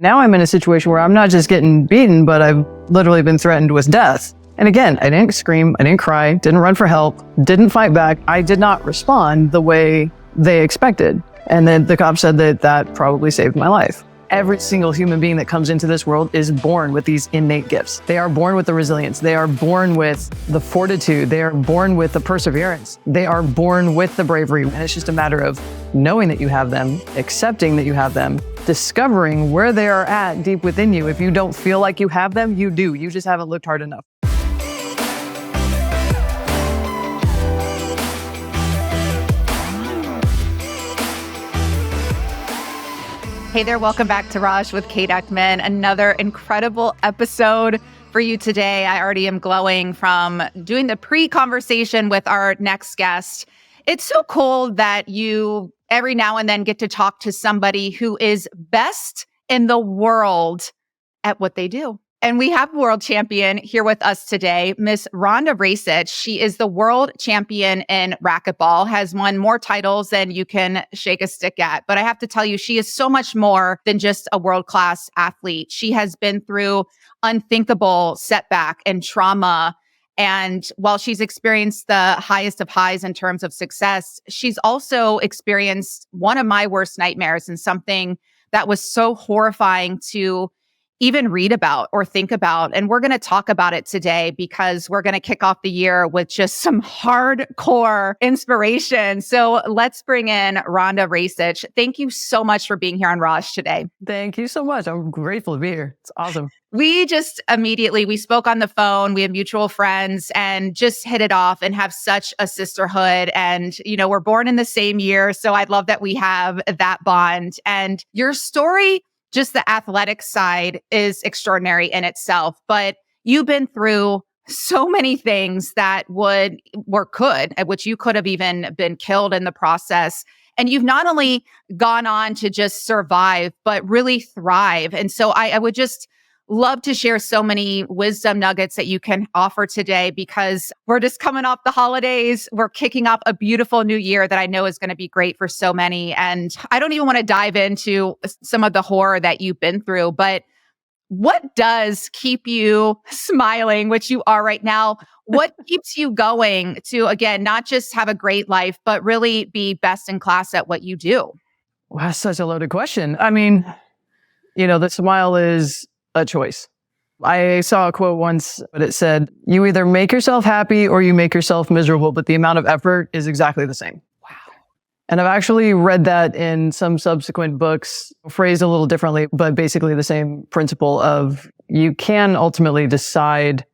Now I'm in a situation where I'm not just getting beaten, but I've literally been threatened with death. And again, I didn't scream, I didn't cry, didn't run for help, didn't fight back. I did not respond the way they expected. And then the cop said that probably saved my life. Every single human being that comes into this world is born with these innate gifts. They are born with the resilience. They are born with the fortitude. They are born with the perseverance. They are born with the bravery. And it's just a matter of knowing that you have them, accepting that you have them, discovering where they are at deep within you. If you don't feel like you have them, you do. You just haven't looked hard enough. Hey there, welcome back to Raj with Kate Eckman. Another incredible episode for you today. I already am glowing from doing the pre-conversation with our next guest. It's so cool that you every now and then get to talk to somebody who is best in the world at what they do. And we have a world champion here with us today, Miss Rhonda Rajsich. She is the world champion in racquetball, has won more titles than you can shake a stick at. But I have to tell you, she is so much more than just a world-class athlete. She has been through unthinkable setback and trauma. And while she's experienced the highest of highs in terms of success, she's also experienced one of my worst nightmares, and something that was so horrifying to even read about or think about. And we're going to talk about it today because we're going to kick off the year with just some hardcore inspiration. So let's bring in Rhonda Rajsich. Thank you so much for being here on Raj today. Thank you so much. I'm grateful to be here. It's awesome. We just we spoke on the phone. We have mutual friends and just hit it off and have such a sisterhood. And, we're born in the same year. So I love that we have that bond. And your story, just the athletic side, is extraordinary in itself, but you've been through so many things that at which you could have even been killed in the process. And you've not only gone on to just survive, but really thrive. And so I would just love to share so many wisdom nuggets that you can offer today, because we're just coming off the holidays. We're kicking off a beautiful new year that I know is going to be great for so many. And I don't even want to dive into some of the horror that you've been through, but what does keep you smiling, which you are right now? What keeps you going to, again, not just have a great life, but really be best in class at what you do? Well, that's such a loaded question. I mean, the smile is a choice. I saw a quote once, but it said, you either make yourself happy or you make yourself miserable, but the amount of effort is exactly the same. Wow. And I've actually read that in some subsequent books, phrased a little differently, but basically the same principle of you can ultimately decide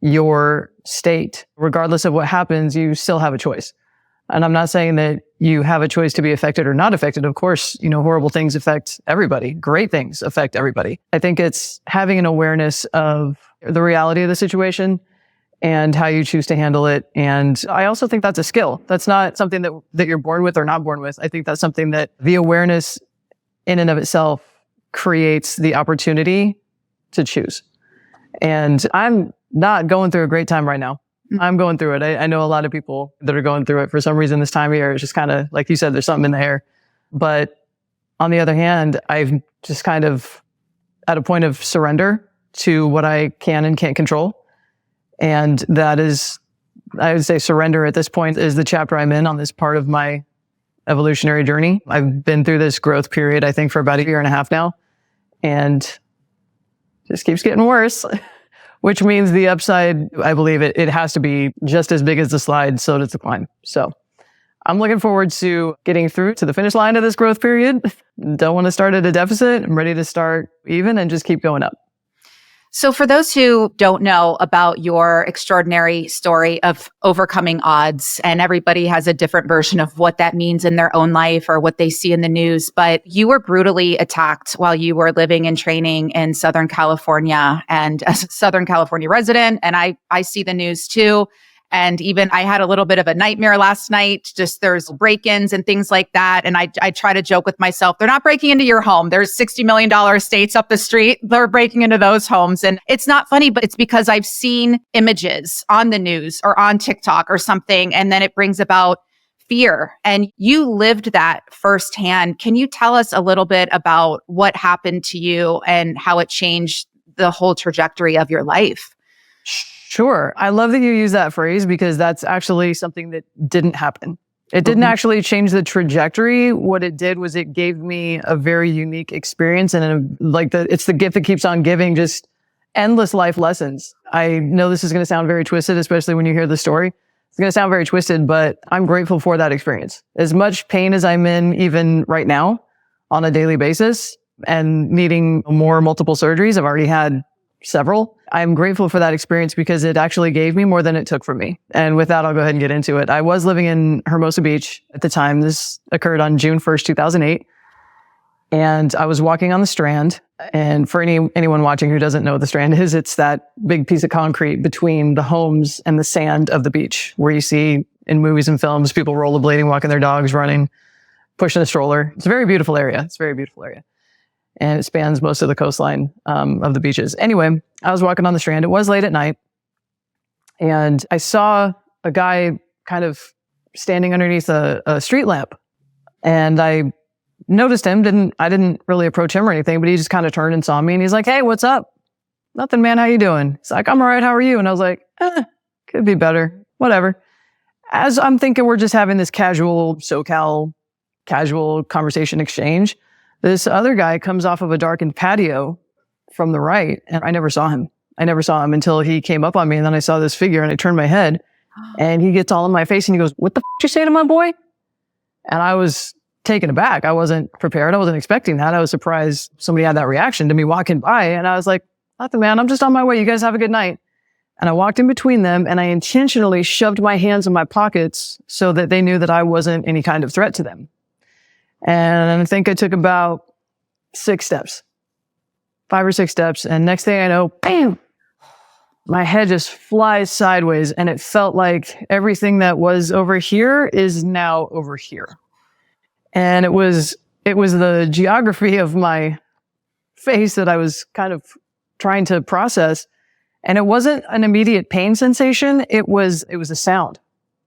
your state. Regardless of what happens, you still have a choice. And I'm not saying that you have a choice to be affected or not affected. Of course, horrible things affect everybody. Great things affect everybody. I think it's having an awareness of the reality of the situation and how you choose to handle it. And I also think that's a skill. That's not something that you're born with or not born with. I think that's something that the awareness in and of itself creates the opportunity to choose. And I'm not going through a great time right now. I'm going through it. I know a lot of people that are going through it for some reason this time of year. It's just kind of, like you said, there's something in the air. But on the other hand, I've just kind of at a point of surrender to what I can and can't control. And that is, I would say surrender at this point is the chapter I'm in on this part of my evolutionary journey. I've been through this growth period, I think, for about 1.5 years now. And just keeps getting worse. Which means the upside, I believe it has to be just as big as the slide, so does the climb. So I'm looking forward to getting through to the finish line of this growth period. Don't want to start at a deficit. I'm ready to start even and just keep going up. So for those who don't know about your extraordinary story of overcoming odds, and everybody has a different version of what that means in their own life or what they see in the news, but you were brutally attacked while you were living and training in Southern California. And as a Southern California resident, and I see the news too. And even I had a little bit of a nightmare last night. Just there's break-ins and things like that. And I try to joke with myself, they're not breaking into your home. There's $60 million estates up the street. They're breaking into those homes. And it's not funny, but it's because I've seen images on the news or on TikTok or something. And then it brings about fear, and you lived that firsthand. Can you tell us a little bit about what happened to you and how it changed the whole trajectory of your life? Sure. I love that you use that phrase because that's actually something that didn't happen. It didn't actually change the trajectory. What it did was it gave me a very unique experience, and it's the gift that keeps on giving, just endless life lessons. I know this is going to sound very twisted, especially when you hear the story. It's going to sound very twisted, but I'm grateful for that experience. As much pain as I'm in even right now on a daily basis and needing multiple surgeries, I've already had several. I'm grateful for that experience because it actually gave me more than it took from me. And with that, I'll go ahead and get into it. I was living in Hermosa Beach at the time. This occurred on June 1st, 2008. And I was walking on the Strand. And for anyone watching who doesn't know what the Strand is, it's that big piece of concrete between the homes and the sand of the beach where you see in movies and films, people rollerblading, walking their dogs, running, pushing a stroller. It's a very beautiful area. It's a very beautiful area. And it spans most of the coastline of the beaches. Anyway, I was walking on the Strand. It was late at night. And I saw a guy kind of standing underneath a street lamp. And I noticed him. I didn't really approach him or anything, but he just kind of turned and saw me. And he's like, "Hey, what's up?" "Nothing, man. How you doing?" He's like, "I'm all right. How are you?" And I was like, could be better. Whatever. As I'm thinking we're just having this casual SoCal, casual conversation exchange, this other guy comes off of a darkened patio from the right, and I never saw him. I never saw him until he came up on me, and then I saw this figure, and I turned my head, and he gets all in my face, and he goes, "What the you say to my boy?" And I was taken aback. I wasn't prepared. I wasn't expecting that. I was surprised somebody had that reaction to me walking by, and I was like, "Nothing, man. I'm just on my way. You guys have a good night." And I walked in between them, and I intentionally shoved my hands in my pockets so that they knew that I wasn't any kind of threat to them. And I think I took about 5 or 6 steps. And next thing I know, bam, my head just flies sideways. And it felt like everything that was over here is now over here. And it was the geography of my face that I was kind of trying to process. And it wasn't an immediate pain sensation. It was a sound.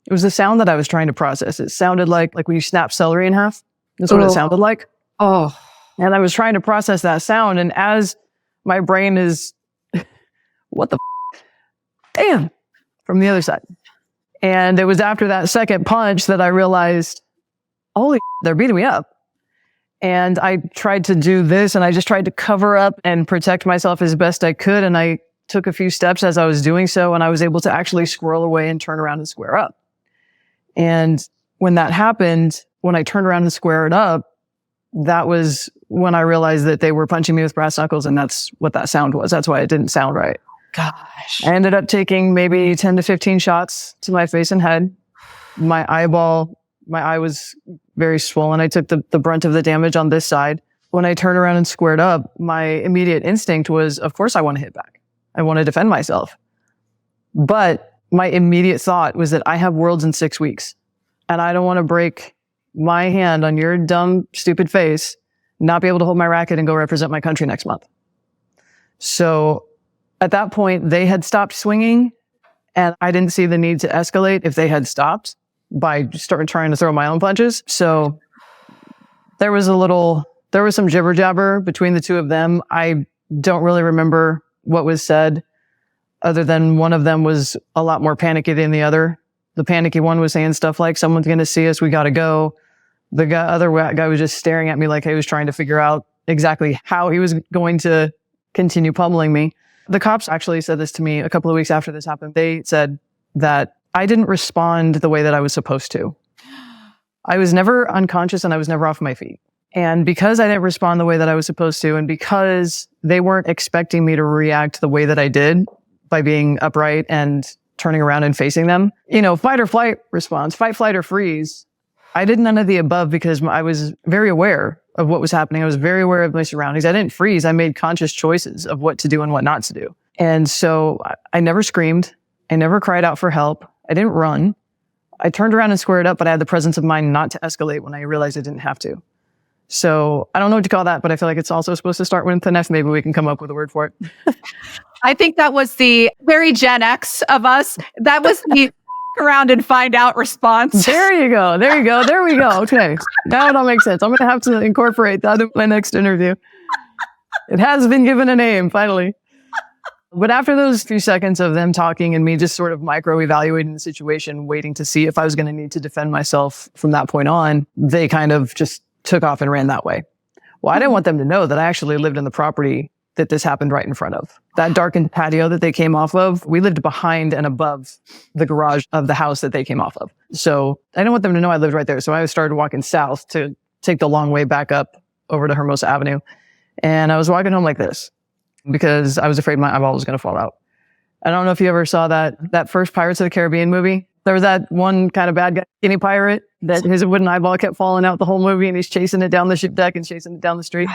It was the sound that I was trying to process. It sounded like when you snap celery in half. That's what it sounded like. Oh. And I was trying to process that sound. And as my brain is, what the damn, from the other side. And it was after that second punch that I realized, holy they're beating me up. And I tried to do this, and I just tried to cover up and protect myself as best I could. And I took a few steps as I was doing so, and I was able to actually squirrel away and turn around and square up. And when that happened, when I turned around and squared up, that was when I realized that they were punching me with brass knuckles, and that's what that sound was. That's why it didn't sound right. Gosh. I ended up taking maybe 10 to 15 shots to my face and head. My eye was very swollen. I took the brunt of the damage on this side. When I turned around and squared up, my immediate instinct was, of course I want to hit back. I want to defend myself. But my immediate thought was that I have Worlds in 6 weeks, and I don't want to break my hand on your dumb, stupid face, not be able to hold my racket and go represent my country next month. So at that point, they had stopped swinging, and I didn't see the need to escalate if they had stopped by starting trying to throw my own punches. So there was some jibber jabber between the two of them. I don't really remember what was said, other than one of them was a lot more panicky than the other. The panicky one was saying stuff like, "Someone's going to see us. We got to go." The other guy was just staring at me like he was trying to figure out exactly how he was going to continue pummeling me. The cops actually said this to me a couple of weeks after this happened. They said that I didn't respond the way that I was supposed to. I was never unconscious, and I was never off my feet. And because I didn't respond the way that I was supposed to, and because they weren't expecting me to react the way that I did by being upright and turning around and facing them, fight or flight response, fight, flight, or freeze, I did none of the above because I was very aware of what was happening. I was very aware of my surroundings. I didn't freeze. I made conscious choices of what to do and what not to do. And so I never screamed. I never cried out for help. I didn't run. I turned around and squared up, but I had the presence of mind not to escalate when I realized I didn't have to. So I don't know what to call that, but I feel like it's also supposed to start with an F. Maybe we can come up with a word for it. I think that was the very Gen X of us. That was around and find out response. There you go. There you go. There we go. Okay. Now it all makes sense. I'm going to have to incorporate that in my next interview. It has been given a name, finally. But after those few seconds of them talking and me just sort of micro-evaluating the situation, waiting to see if I was going to need to defend myself from that point on, they kind of just took off and ran that way. Well, I didn't want them to know that I actually lived in the property that this happened right in front of. That darkened patio that they came off of, we lived behind and above the garage of the house that they came off of. So I didn't want them to know I lived right there. So I started walking south to take the long way back up over to Hermosa Avenue. And I was walking home like this because I was afraid my eyeball was going to fall out. I don't know if you ever saw that first Pirates of the Caribbean movie. There was that one kind of bad guy, skinny pirate, that his wooden eyeball kept falling out the whole movie, and he's chasing it down the ship deck and chasing it down the street.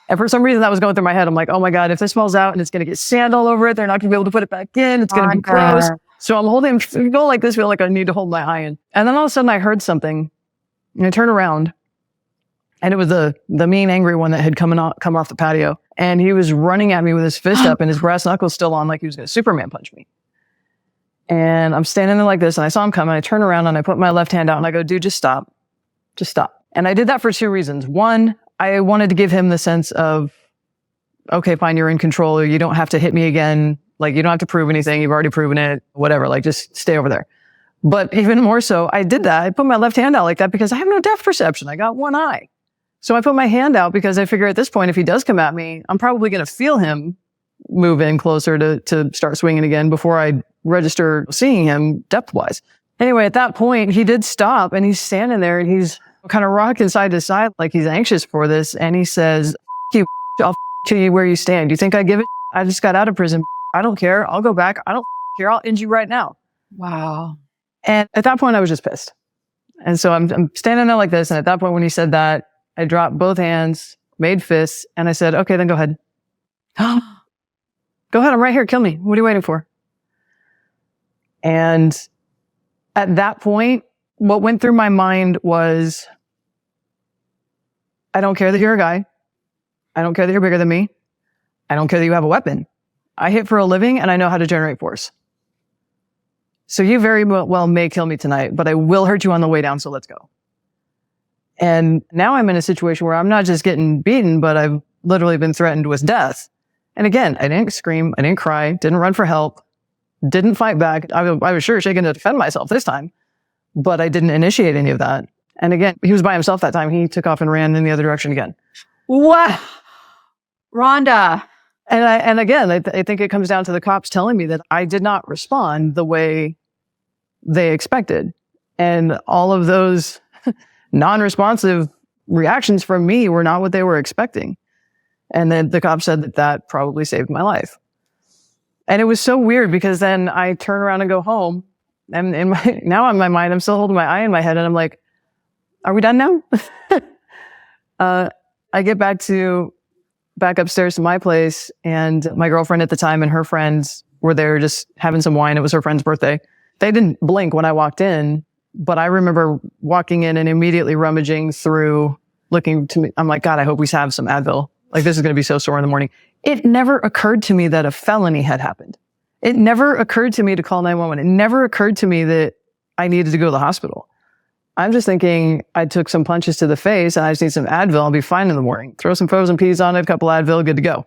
And for some reason, that was going through my head. I'm like, oh my God, if this falls out and it's going to get sand all over it, they're not going to be able to put it back in. It's going to be gross. So I'm going like this, feel like I need to hold my eye in. And then all of a sudden I heard something, and I turned around, and it was the mean, angry one that had come off the patio. And he was running at me with his fist up and his brass knuckles still on, like he was going to Superman punch me. And I'm standing there like this, and I saw him coming. I turn around and I put my left hand out and I go, dude, just stop. Just stop. And I did that for two reasons. One, I wanted to give him the sense of, okay, fine, you're in control. You don't have to hit me again. Like, you don't have to prove anything. You've already proven it. Whatever. Like, just stay over there. But even more so, I did that. I put my left hand out like that because I have no depth perception. I got one eye. So I put my hand out because I figure at this point, if he does come at me, I'm probably going to feel him move in closer to start swinging again before I register seeing him depth-wise. Anyway, at that point, he did stop, and he's standing there, and he's kind of rocking side to side like he's anxious for this. And he says, you, I'll to you where you stand. Do you think I give it? I just got out of prison. I don't care. I'll go back. I don't care. I'll end you right now. Wow. And at that point, I was just pissed. And so I'm standing there like this. And at that point, when he said that, I dropped both hands, made fists, and I said, okay, then go ahead. Go ahead. I'm right here. Kill me. What are you waiting for? And at that point, what went through my mind was, I don't care that you're a guy. I don't care that you're bigger than me. I don't care that you have a weapon. I hit for a living and I know how to generate force. So you very well may kill me tonight, but I will hurt you on the way down. So let's go. And now I'm in a situation where I'm not just getting beaten, but I've literally been threatened with death. And again, I didn't scream. I didn't cry. Didn't run for help. Didn't fight back. I was sure shaking to defend myself this time, but I didn't initiate any of that. And again, he was by himself that time. He took off and ran in the other direction again. What? Rhonda. And again, I think it comes down to the cops telling me that I did not respond the way they expected. And all of those non-responsive reactions from me were not what they were expecting. And then the cop said that probably saved my life. And it was so weird because then I turn around and go home, and now in my mind, I'm still holding my eye in my head, and I'm like, are we done now? I get back upstairs to my place, and my girlfriend at the time and her friends were there just having some wine. It was her friend's birthday. They didn't blink when I walked in, but I remember walking in and immediately rummaging through, looking to me. I'm like, God, I hope we have some Advil. Like, this is going to be so sore in the morning. It never occurred to me that a felony had happened. It never occurred to me to call 911. It never occurred to me that I needed to go to the hospital. I'm just thinking I took some punches to the face and I just need some Advil. I'll be fine in the morning. Throw some frozen peas on it, a couple Advil, good to go.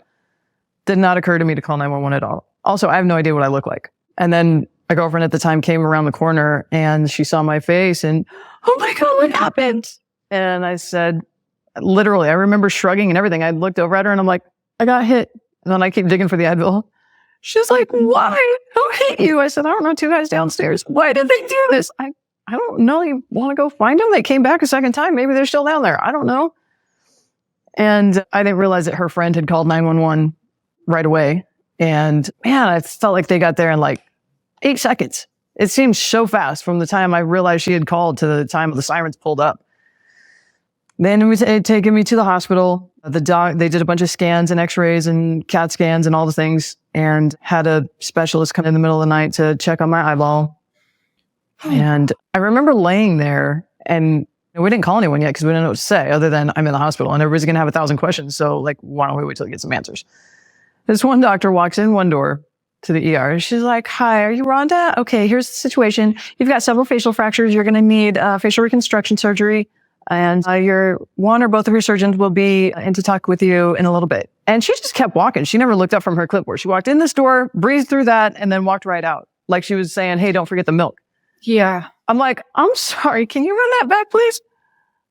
Did not occur to me to call 911 at all. Also, I have no idea what I look like. And then my girlfriend at the time came around the corner and she saw my face and, oh my God, what happened? And I said, literally, I remember shrugging and everything. I looked over at her and I'm like, I got hit. And then I keep digging for the Advil. She's like, why? Who hit you? I said, I don't know, two guys downstairs. Why did they do this? I don't know. You want to go find them? They came back a second time. Maybe they're still down there. I don't know. And I didn't realize that her friend had called 911 right away. And man, I felt like they got there in like 8 seconds. It seemed so fast from the time I realized she had called to the time the sirens pulled up. Then it was taking me to the hospital. They did a bunch of scans and x-rays and CAT scans and all the things, and had a specialist come in the middle of the night to check on my eyeball. And I remember laying there, and we didn't call anyone yet because we didn't know what to say other than I'm in the hospital and everybody's going to have 1,000 questions. So like, why don't we wait till we get some answers? This one doctor walks in one door, to the ER. She's like, hi, are you Rhonda? Okay, here's the situation. You've got several facial fractures. You're going to need facial reconstruction surgery. And your one or both of your surgeons will be in to talk with you in a little bit. And she just kept walking. She never looked up from her clipboard. She walked in this door, breezed through that, and then walked right out. Like she was saying, hey, don't forget the milk. Yeah. I'm like, I'm sorry. Can you run that back, please?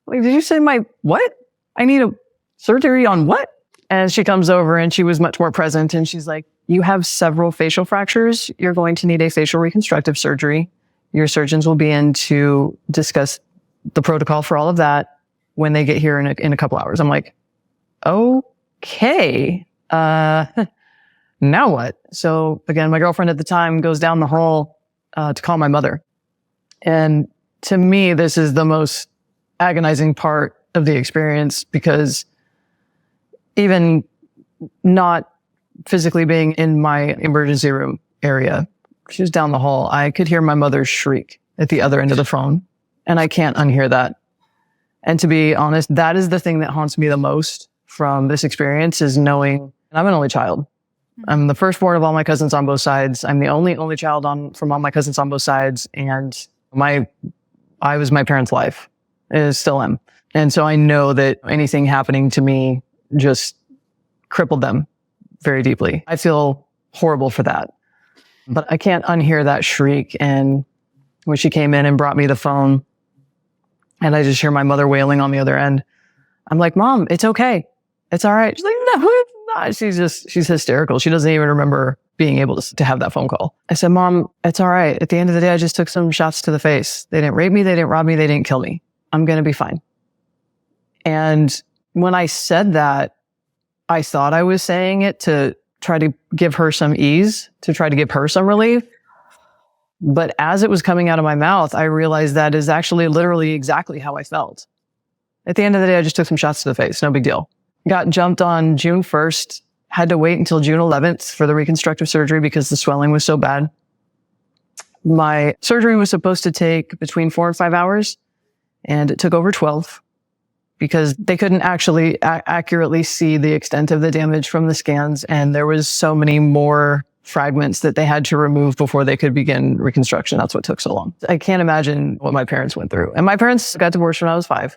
Like, did you say what? I need a surgery on what? And she comes over and she was much more present. And she's like, you have several facial fractures. You're going to need a facial reconstructive surgery. Your surgeons will be in to discuss the protocol for all of that when they get here in a couple hours. I'm like, okay, now what? So again, my girlfriend at the time goes down the hall to call my mother. And to me, this is the most agonizing part of the experience, because even not physically being in my emergency room area, she was down the hall, I could hear my mother shriek at the other end of the phone. And I can't unhear that. And to be honest, that is the thing that haunts me the most from this experience, is knowing I'm an only child. I'm the firstborn of all my cousins on both sides. I'm the only child from all my cousins on both sides. And I was my parents' life. I still am. And so I know that anything happening to me just crippled them very deeply. I feel horrible for that. But I can't unhear that shriek. And when she came in and brought me the phone, and I just hear my mother wailing on the other end, I'm like, Mom, it's okay. It's all right. She's like, no, it's not. She's hysterical. She doesn't even remember being able to have that phone call. I said, Mom, it's all right. At the end of the day, I just took some shots to the face. They didn't rape me. They didn't rob me. They didn't kill me. I'm going to be fine. And when I said that, I thought I was saying it to try to give her some ease, to try to give her some relief. But as it was coming out of my mouth, I realized that is actually literally exactly how I felt. At the end of the day, I just took some shots to the face. No big deal. Got jumped on June 1st, had to wait until June 11th for the reconstructive surgery because the swelling was so bad. My surgery was supposed to take between 4 and 5 hours, and it took over 12 because they couldn't actually accurately see the extent of the damage from the scans. And there was so many more fragments that they had to remove before they could begin reconstruction. That's what took so long. I can't imagine what my parents went through. And my parents got divorced when I was 5.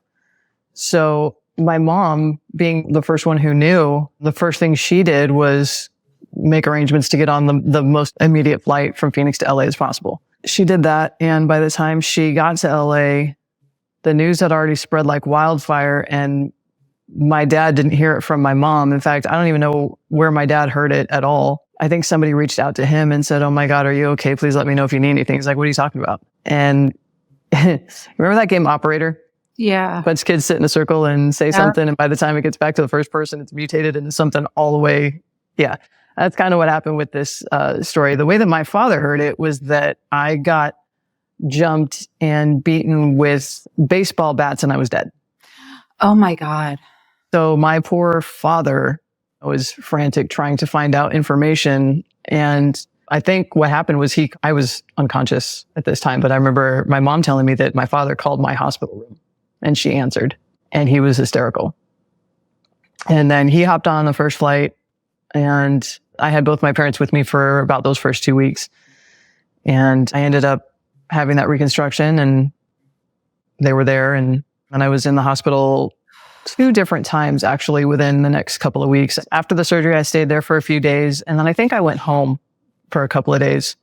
So my mom, being the first one who knew, the first thing she did was make arrangements to get on the most immediate flight from Phoenix to LA as possible. She did that. And by the time she got to LA, the news had already spread like wildfire, and my dad didn't hear it from my mom. In fact, I don't even know where my dad heard it at all. I think somebody reached out to him and said, oh my God, are you okay? Please let me know if you need anything. He's like, what are you talking about? And remember that game Operator? Yeah. Bunch of kids sit in a circle and say something, and by the time it gets back to the first person, it's mutated into something all the way. Yeah. That's kind of what happened with this story. The way that my father heard it was that I got jumped and beaten with baseball bats and I was dead. Oh my God. So my poor father was frantic trying to find out information. And I think what happened was I was unconscious at this time, but I remember my mom telling me that my father called my hospital room and she answered, and he was hysterical. And then he hopped on the first flight, and I had both my parents with me for about those first 2 weeks. And I ended up having that reconstruction, and they were there. And I was in the hospital 2 different times, actually, within the next couple of weeks. After the surgery, I stayed there for a few days. And then I think I went home for a couple of days.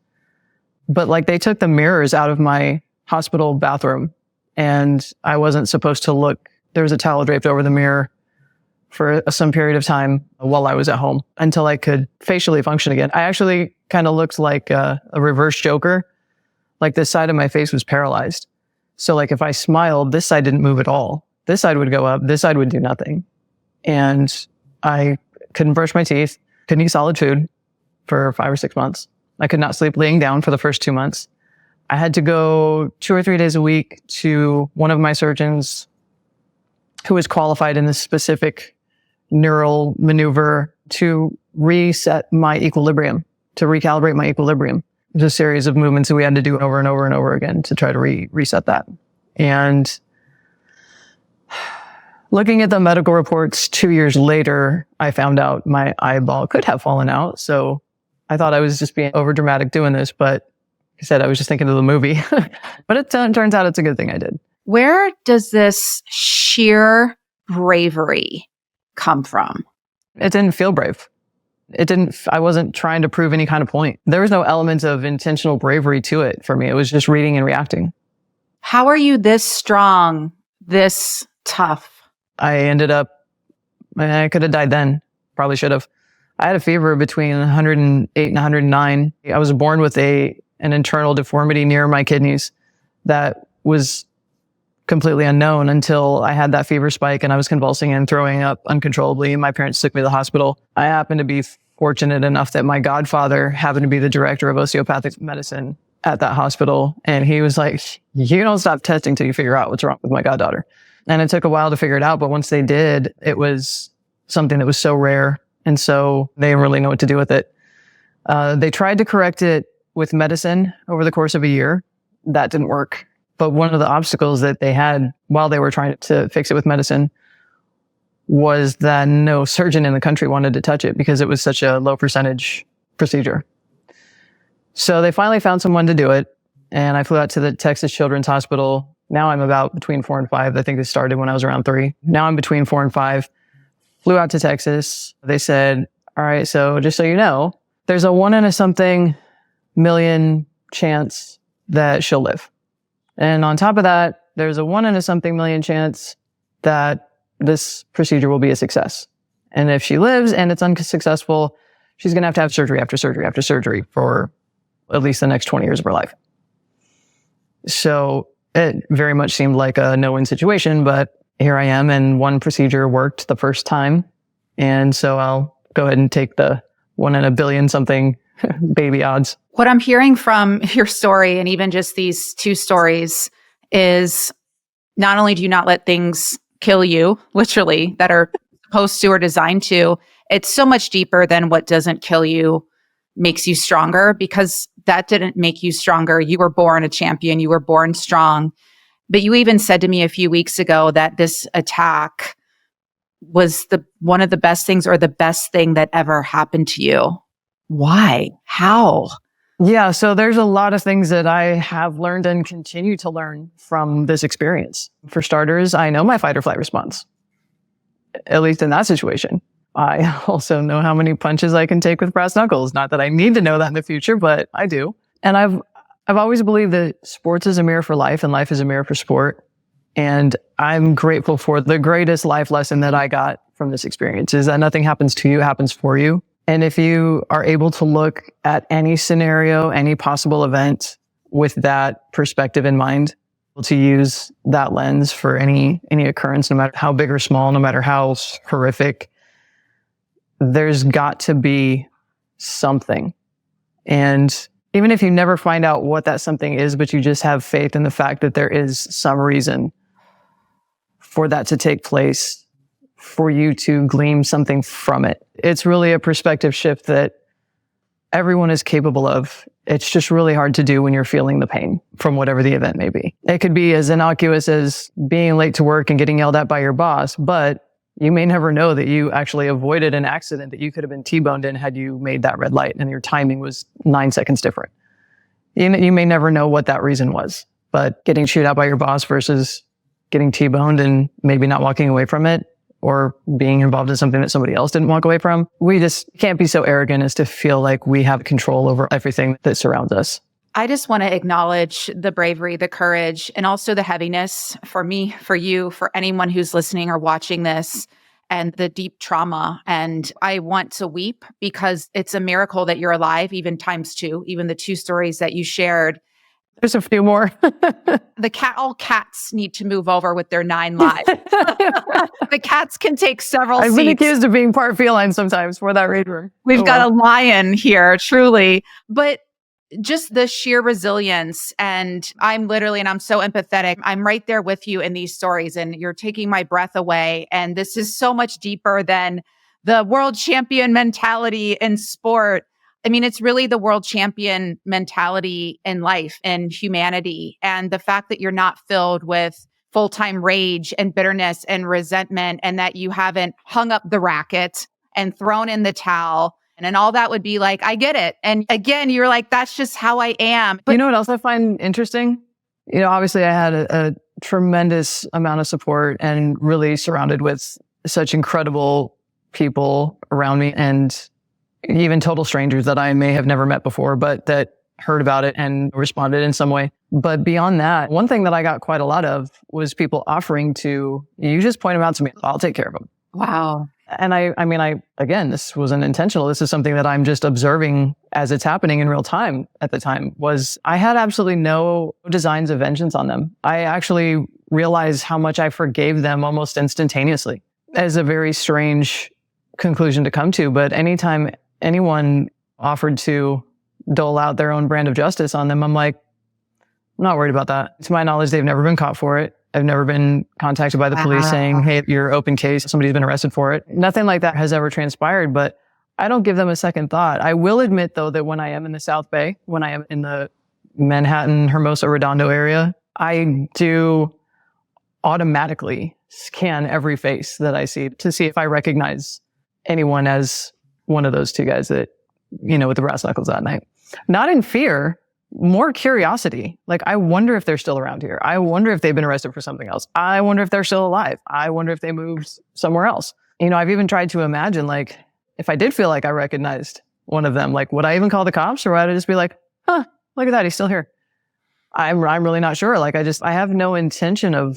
But like, they took the mirrors out of my hospital bathroom, and I wasn't supposed to look. There was a towel draped over the mirror for some period of time while I was at home until I could facially function again. I actually kind of looked like a reverse Joker. Like, this side of my face was paralyzed. So like, if I smiled, this side didn't move at all. This side would go up, this side would do nothing. And I couldn't brush my teeth, couldn't eat solid food for 5 or 6 months. I could not sleep laying down for the first 2 months. I had to go 2 or 3 days a week to one of my surgeons who was qualified in this specific neural maneuver to reset my equilibrium, to recalibrate my equilibrium. It was a series of movements that we had to do over and over and over again to try to reset that. And looking at the medical reports 2 years later, I found out my eyeball could have fallen out. So I thought I was just being over dramatic doing this, but like I said, I was just thinking of the movie. But it turns out it's a good thing I did. Where does this sheer bravery come from? It didn't feel brave. I wasn't trying to prove any kind of point. There was no element of intentional bravery to it for me. It was just reading and reacting. How are you this strong, this tough? I could have died then. Probably should have. I had a fever between 108 and 109. I was born with an internal deformity near my kidneys that was completely unknown until I had that fever spike and I was convulsing and throwing up uncontrollably. My parents took me to the hospital. I happened to be fortunate enough that my godfather happened to be the director of osteopathic medicine at that hospital. And he was like, you don't stop testing till you figure out what's wrong with my goddaughter. And it took a while to figure it out. But once they did, it was something that was so rare. And so they didn't really know what to do with it. They tried to correct it with medicine over the course of a year. That didn't work. But one of the obstacles that they had while they were trying to fix it with medicine was that no surgeon in the country wanted to touch it because it was such a low percentage procedure. So they finally found someone to do it. And I flew out to the Texas Children's Hospital. Now I'm about between 4 and 5. I think this started when I was around 3. Now I'm between 4 and 5. Flew out to Texas. They said, all right, so just so you know, there's a 1 in a something million chance that she'll live. And on top of that, there's a 1 in a something million chance that this procedure will be a success. And if she lives and it's unsuccessful, she's going to have surgery after surgery after surgery for at least the next 20 years of her life. So it very much seemed like a no-win situation, but here I am, and one procedure worked the first time. And so I'll go ahead and take the 1 in a billion something baby odds. What I'm hearing from your story, and even just these 2 stories, is not only do you not let things kill you, literally, that are supposed to or designed to, it's so much deeper than what doesn't kill you makes you stronger, because that didn't make you stronger. You were born a champion. You were born strong. But you even said to me a few weeks ago that this attack was one of the best things, or the best thing that ever happened to you. Why? How? Yeah, so there's a lot of things that I have learned and continue to learn from this experience. For starters, I know my fight or flight response, at least in that situation. I also know how many punches I can take with brass knuckles. Not that I need to know that in the future, but I do. And I've always believed that sports is a mirror for life and life is a mirror for sport. And I'm grateful for the greatest life lesson that I got from this experience is that nothing happens to you, it happens for you. And if you are able to look at any scenario, any possible event with that perspective in mind, to use that lens for any occurrence, no matter how big or small, no matter how horrific, there's got to be something. And even if you never find out what that something is, but you just have faith in the fact that there is some reason for that to take place, for you to glean something from it. It's really a perspective shift that everyone is capable of. It's just really hard to do when you're feeling the pain from whatever the event may be. It could be as innocuous as being late to work and getting yelled at by your boss, but you may never know that you actually avoided an accident that you could have been T-boned in had you made that red light and your timing was 9 seconds different. You may never know what that reason was, but getting chewed out by your boss versus getting T-boned and maybe not walking away from it, or being involved in something that somebody else didn't walk away from. We just can't be so arrogant as to feel like we have control over everything that surrounds us. I just want to acknowledge the bravery, the courage, and also the heaviness for me, for you, for anyone who's listening or watching this, and the deep trauma. And I want to weep because it's a miracle that you're alive, even times 2, even the 2 stories that you shared. There's a few more. All cats need to move over with their 9 lives. The cats can take several seats. I've been accused of being part feline sometimes for that reason. We've got a lion here, truly. But just the sheer resilience. And I'm so empathetic. I'm right there with you in these stories, and you're taking my breath away. And this is so much deeper than the world champion mentality in sport. I mean, it's really the world champion mentality in life and humanity. And the fact that you're not filled with full-time rage and bitterness and resentment, and that you haven't hung up the racket and thrown in the towel And all that would be like, I get it. And again, you're like, that's just how I am. But you know what else I find interesting? Obviously I had a tremendous amount of support and really surrounded with such incredible people around me, and even total strangers that I may have never met before, but that heard about it and responded in some way. But beyond that, one thing that I got quite a lot of was people offering to, you just point them out to me, I'll take care of them. wow. And I again, this wasn't intentional. This is something that I'm just observing as it's happening in real time at the time. Was I had absolutely no designs of vengeance on them. I actually realized how much I forgave them almost instantaneously. As a very strange conclusion to come to, but anytime anyone offered to dole out their own brand of justice on them, I'm like, I'm not worried about that. To my knowledge, they've never been caught for it. I've never been contacted by the police saying, hey, you're open case, somebody's been arrested for it. Nothing like that has ever transpired, but I don't give them a second thought. I will admit, though, that when I am in the South Bay, when I am in the Manhattan, Hermosa, Redondo area, I do automatically scan every face that I see to see if I recognize anyone as one of those two guys that, with the brass knuckles that night. Not in fear, more curiosity. Like, I wonder if they're still around here. I wonder if they've been arrested for something else. I wonder if they're still alive. I wonder if they moved somewhere else. I've even tried to imagine, like, if I did feel like I recognized one of them, like, would I even call the cops, or would I just be like, look at that, he's still here? I'm really not sure. Like, I have no intention of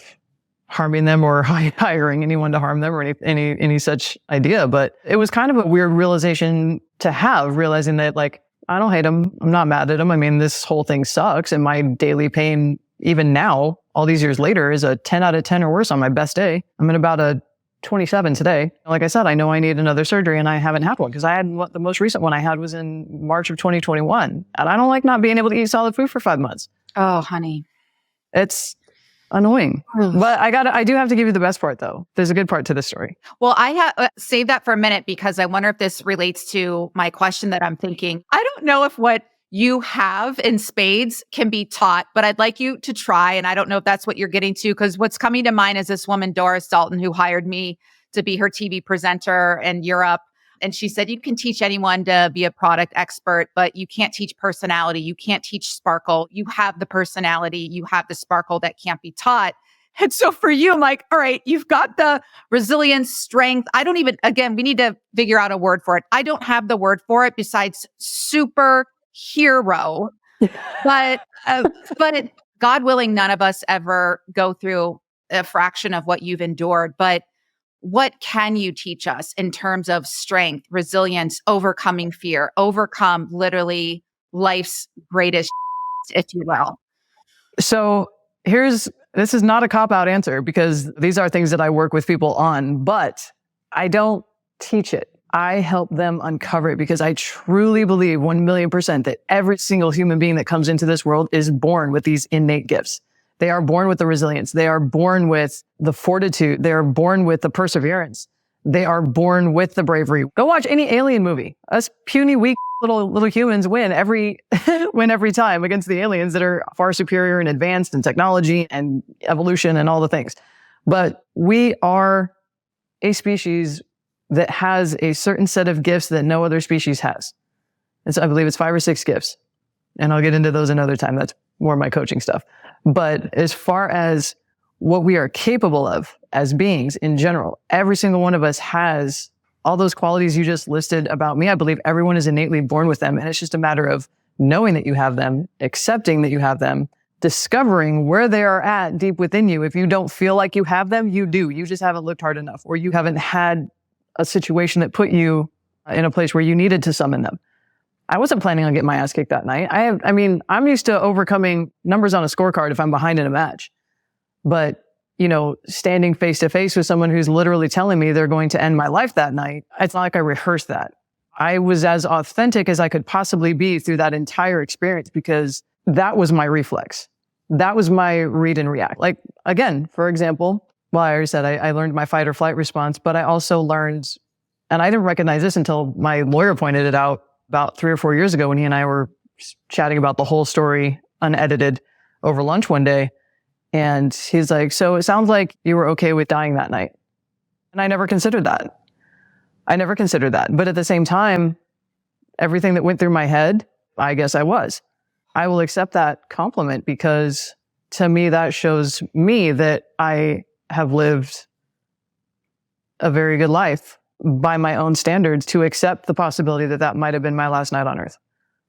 harming them or hiring anyone to harm them or any such idea. But it was kind of a weird realization to have, realizing that, like, I don't hate them. I'm not mad at them. I mean, this whole thing sucks. And my daily pain, even now, all these years later, is a 10 out of 10 or worse on my best day. I'm at about a 27 today. Like I said, I know I need another surgery, and I haven't had one because the most recent one I had was in March of 2021. And I don't like not being able to eat solid food for 5 months. Oh, honey. It's annoying. But I do have to give you the best part, though. There's a good part to this story. Well, I have save that for a minute, because I wonder if this relates to my question that I'm thinking. I don't know if what you have in spades can be taught, but I'd like you to try. And I don't know if that's what you're getting to, because what's coming to mind is this woman, Doris Dalton, who hired me to be her TV presenter in Europe. And she said, you can teach anyone to be a product expert, but you can't teach personality. You can't teach sparkle. You have the personality. You have the sparkle that can't be taught. And so for you, I'm like, all right, you've got the resilience, strength. Again, we need to figure out a word for it. I don't have the word for it besides superhero. but God willing, none of us ever go through a fraction of what you've endured. But what can you teach us in terms of strength, resilience, overcoming fear, overcome literally life's greatest, if you will? So this is not a cop-out answer, because these are things that I work with people on, but I don't teach it. I help them uncover it, because I truly believe 1,000,000% that every single human being that comes into this world is born with these innate gifts. They are born with the resilience. They are born with the fortitude. They are born with the perseverance. They are born with the bravery. Go watch any alien movie. Us puny, weak little humans win every time against the aliens that are far superior and advanced in technology and evolution and all the things. But we are a species that has a certain set of gifts that no other species has. And so I believe it's 5 or 6 gifts. And I'll get into those another time. That's more of my coaching stuff. But as far as what we are capable of as beings in general, every single one of us has all those qualities you just listed about me. I believe everyone is innately born with them. And it's just a matter of knowing that you have them, accepting that you have them, discovering where they are at deep within you. If you don't feel like you have them, you do. You just haven't looked hard enough, or you haven't had a situation that put you in a place where you needed to summon them. I wasn't planning on getting my ass kicked that night. I'm used to overcoming numbers on a scorecard if I'm behind in a match. But, standing face to face with someone who's literally telling me they're going to end my life that night, it's not like I rehearsed that. I was as authentic as I could possibly be through that entire experience, because that was my reflex. That was my read and react. Like, again, for example, I already said I learned my fight or flight response, but I also learned, and I didn't recognize this until my lawyer pointed it out about 3 or 4 years ago when he and I were chatting about the whole story unedited over lunch one day. And he's like, so it sounds like you were okay with dying that night. And I never considered that. But at the same time, everything that went through my head, I guess I was. I will accept that compliment because to me, that shows me that I have lived a very good life by my own standards to accept the possibility that that might have been my last night on earth,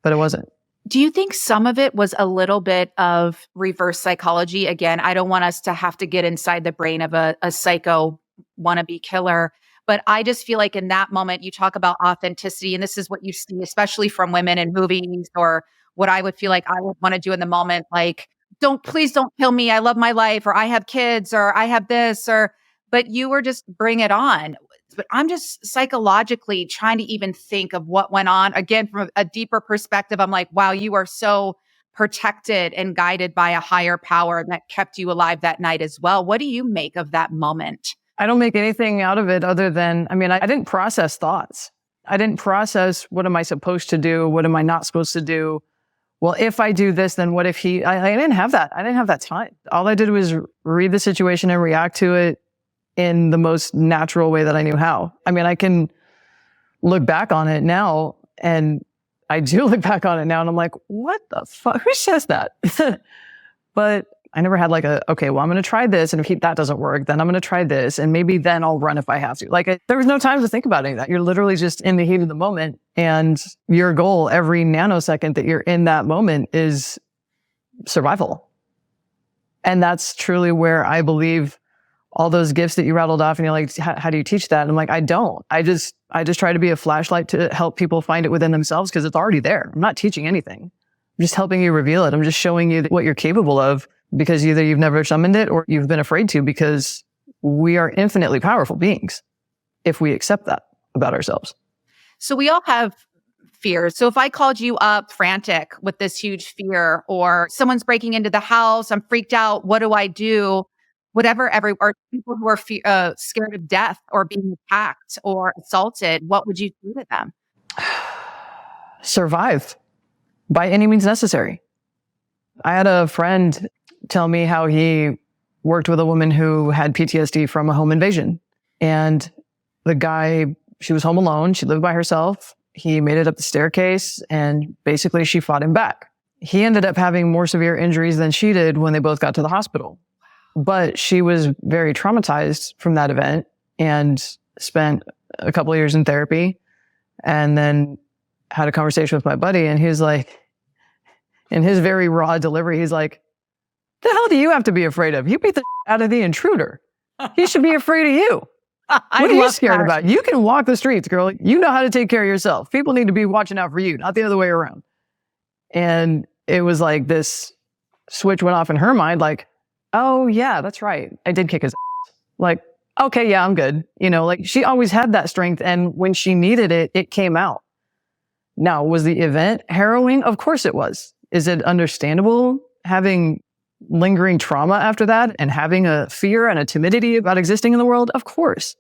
but it wasn't. Do you think some of it was a little bit of reverse psychology? Again, I don't want us to have to get inside the brain of a psycho wannabe killer, but I just feel like in that moment, you talk about authenticity, and this is what you see, especially from women in movies, or what I would feel like I would want to do in the moment, like, please don't kill me. I love my life, or I have kids, or I have this, but you were just bring it on. But I'm just psychologically trying to even think of what went on. Again, from a deeper perspective, I'm like, wow, you are so protected and guided by a higher power that kept you alive that night as well. What do you make of that moment? I don't make anything out of it other than, I didn't process thoughts. I didn't process, what am I supposed to do? What am I not supposed to do? Well, if I do this, then what if I didn't have that. I didn't have that time. All I did was read the situation and react to it in the most natural way that I knew how. I can look back on it now, and I do look back on it now, and I'm like, what the fuck? Who says that? But I never had okay, well, I'm going to try this, and if that doesn't work, then I'm going to try this, and maybe then I'll run if I have to. There was no time to think about any of that. You're literally just in the heat of the moment, and your goal every nanosecond that you're in that moment is survival. And that's truly where I believe all those gifts that you rattled off, and you're like, how do you teach that? And I'm like, I don't. I just try to be a flashlight to help people find it within themselves because it's already there. I'm not teaching anything. I'm just helping you reveal it. I'm just showing you what you're capable of because either you've never summoned it or you've been afraid to, because we are infinitely powerful beings if we accept that about ourselves. So we all have fears. So if I called you up frantic with this huge fear, or someone's breaking into the house, I'm freaked out, what do I do? Whatever, or people who are scared of death or being attacked or assaulted, what would you do to them? Survive by any means necessary. I had a friend tell me how he worked with a woman who had PTSD from a home invasion. And the guy, she was home alone. She lived by herself. He made it up the staircase, and basically she fought him back. He ended up having more severe injuries than she did when they both got to the hospital. But she was very traumatized from that event and spent a couple of years in therapy, and then had a conversation with my buddy. And he's like, in his very raw delivery, he's like, the hell do you have to be afraid of? You beat the out of the intruder. He should be afraid of you. What are you scared about? You can walk the streets, girl. You know how to take care of yourself. People need to be watching out for you, not the other way around. And it was like this switch went off in her mind, like, oh yeah, that's right. I did kick his ass. Like, okay, yeah, I'm good. She always had that strength. And when she needed it, it came out. Now, was the event harrowing? Of course it was. Is it understandable having lingering trauma after that and having a fear and a timidity about existing in the world? Of course.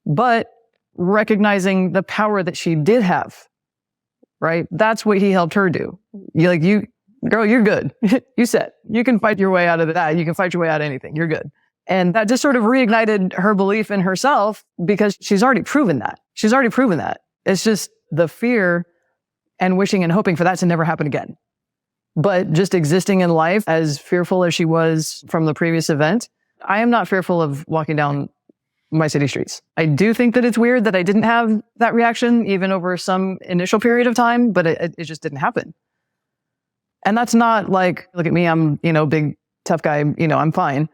But recognizing the power that she did have, right? That's what he helped her do. Girl, you're good. You said you can fight your way out of that. You can fight your way out of anything. You're good. And that just sort of reignited her belief in herself because she's already proven that. She's already proven that. It's just the fear and wishing and hoping for that to never happen again. But just existing in life as fearful as she was from the previous event, I am not fearful of walking down my city streets. I do think that it's weird that I didn't have that reaction even over some initial period of time, but it just didn't happen. And that's not like, look at me, I'm, big, tough guy, I'm fine.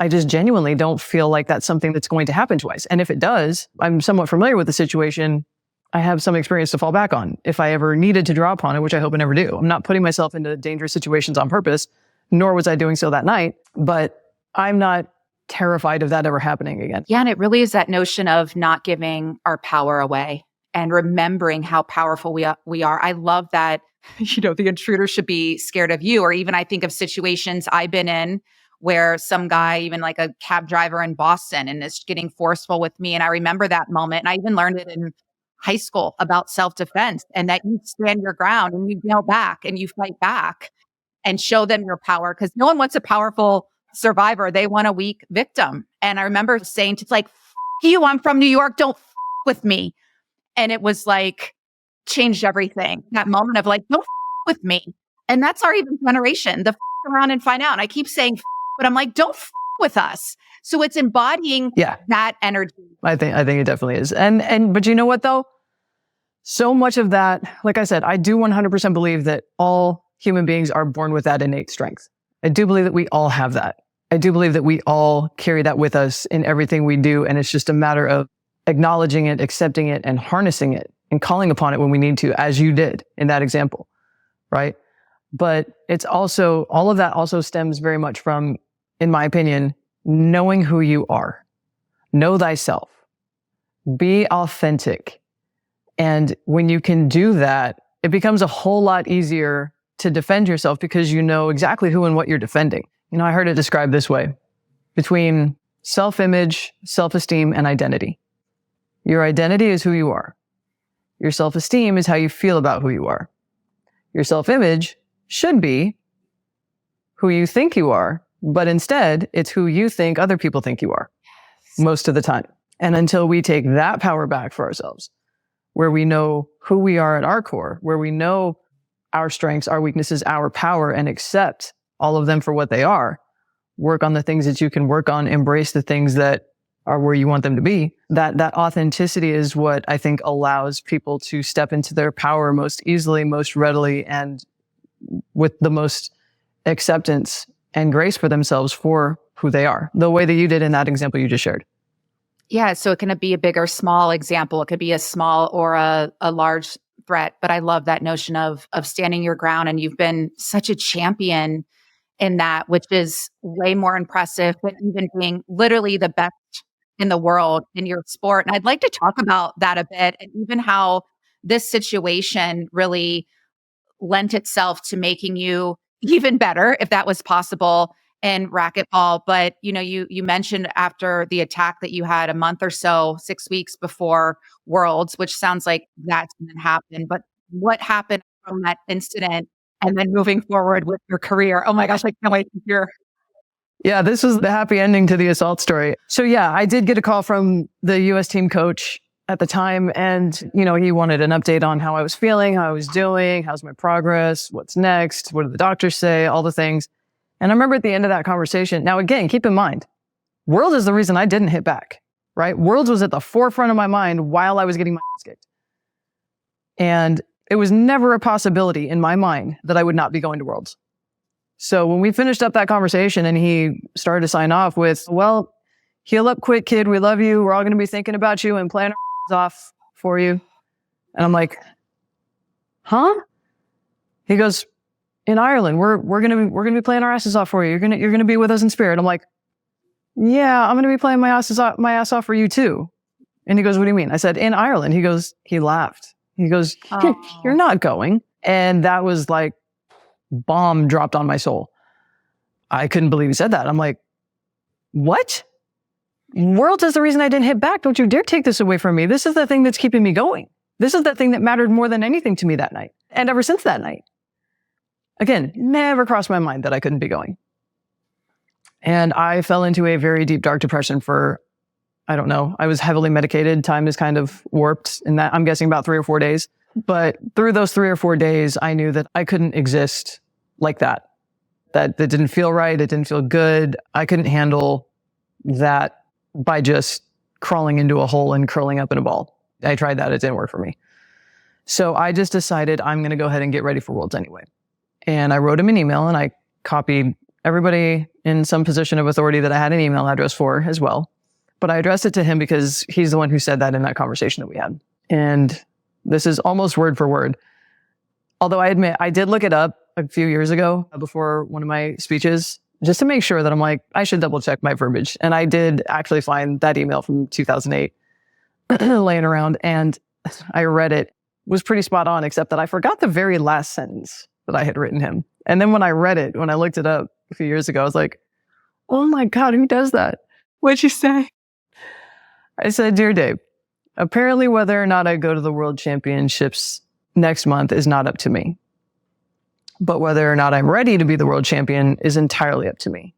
I just genuinely don't feel like that's something that's going to happen twice. And if it does, I'm somewhat familiar with the situation. I have some experience to fall back on if I ever needed to draw upon it, which I hope I never do. I'm not putting myself into dangerous situations on purpose, nor was I doing so that night, but I'm not terrified of that ever happening again. Yeah, and it really is that notion of not giving our power away and remembering how powerful we are. I love that, the intruder should be scared of you. Or even I think of situations I've been in where some guy, even like a cab driver in Boston, and is getting forceful with me. And I remember that moment. And I even learned it in high school about self-defense, and that you stand your ground and you yell back and you fight back and show them your power, because no one wants a powerful survivor. They want a weak victim. And I remember saying to you, I'm from New York, don't with me. And it was like, changed everything. That moment of like, don't with me. And that's our even generation, the around and find out. And I keep saying, but I'm like, don't with us. So it's embodying that energy. I think it definitely is. But you know what though? So much of that, like I said, I do 100% believe that all human beings are born with that innate strength. I do believe that we all have that. I do believe that we all carry that with us in everything we do. And it's just a matter of acknowledging it, accepting it, and harnessing it and calling upon it when we need to, as you did in that example, right? But it's also, all of that also stems very much from, in my opinion, knowing who you are. Know thyself. Be authentic. And when you can do that, it becomes a whole lot easier to defend yourself because you know exactly who and what you're defending. You know, I heard it described this way: between self-image, self-esteem, and identity. Your identity is who you are. Your self-esteem is how you feel about who you are. Your self-image should be who you think you are, but instead it's who you think other people think you are most of the time. And until we take that power back for ourselves, where we know who we are at our core, where we know our strengths, our weaknesses, our power, and accept all of them for what they are, work on the things that you can work on, embrace the things that are where you want them to be. That authenticity is what I think allows people to step into their power most easily, most readily, and with the most acceptance and grace for themselves for who they are, the way that you did in that example you just shared. Yeah. So it can be a big or small example. It could be a small or a large threat. But I love that notion of standing your ground. And you've been such a champion in that, which is way more impressive than even being literally the best in the world in your sport. And I'd like to talk about that a bit, and even how this situation really lent itself to making you even better, if that was possible, in racquetball. But, you know, you mentioned after the attack that you had a month or so, 6 weeks before Worlds, which sounds like that didn't happen. But what happened from that incident and then moving forward with your career? Oh my gosh, I can't wait to hear. Yeah, this was the happy ending to the assault story. So yeah, I did get a call from the U.S. team coach at the time. And, you know, he wanted an update on how I was feeling, how I was doing, how's my progress, what's next, what did the doctors say, all the things. And I remember at the end of that conversation, now again, keep in mind, Worlds is the reason I didn't hit back, right? Worlds was at the forefront of my mind while I was getting my ass kicked. And it was never a possibility in my mind that I would not be going to Worlds. So when we finished up that conversation and he started to sign off with, well, heal up quick, kid. We love you. We're all going to be thinking about you and playing our off for you. And I'm like, huh? He goes, in Ireland, we're going to be playing our asses off for you. You're going to be with us in spirit. I'm like, yeah, I'm going to be playing my ass off for you too. And he goes, what do you mean? I said, in Ireland. He laughed. He goes, you're not going. And that was like bomb dropped on my soul. I couldn't believe he said that. I'm like, what? Worlds is the reason I didn't hit back. Don't you dare take this away from me. This is the thing that's keeping me going. This is the thing that mattered more than anything to me that night. And ever since that night. Again, never crossed my mind that I couldn't be going. And I fell into a very deep, dark depression for, I don't know, I was heavily medicated. Time is kind of warped in that, I'm guessing about 3 or 4 days. But through those 3 or 4 days, I knew that I couldn't exist like that. That didn't feel right. It didn't feel good. I couldn't handle that by just crawling into a hole and curling up in a ball. I tried that. It didn't work for me. So I just decided I'm going to go ahead and get ready for Worlds anyway. And I wrote him an email and I copied everybody in some position of authority that I had an email address for as well. But I addressed it to him because he's the one who said that in that conversation that we had. And this is almost word for word. Although I admit, I did look it up a few years ago before one of my speeches, just to make sure that I'm like, I should double check my verbiage. And I did actually find that email from 2008 laying around, and I read it. It was pretty spot on, except that I forgot the very last sentence that I had written him. And then when I read it, when I looked it up a few years ago, I was like, oh my God, who does that? What'd you say? I said, dear Dave, apparently whether or not I go to the World Championships next month is not up to me. But whether or not I'm ready to be the world champion is entirely up to me.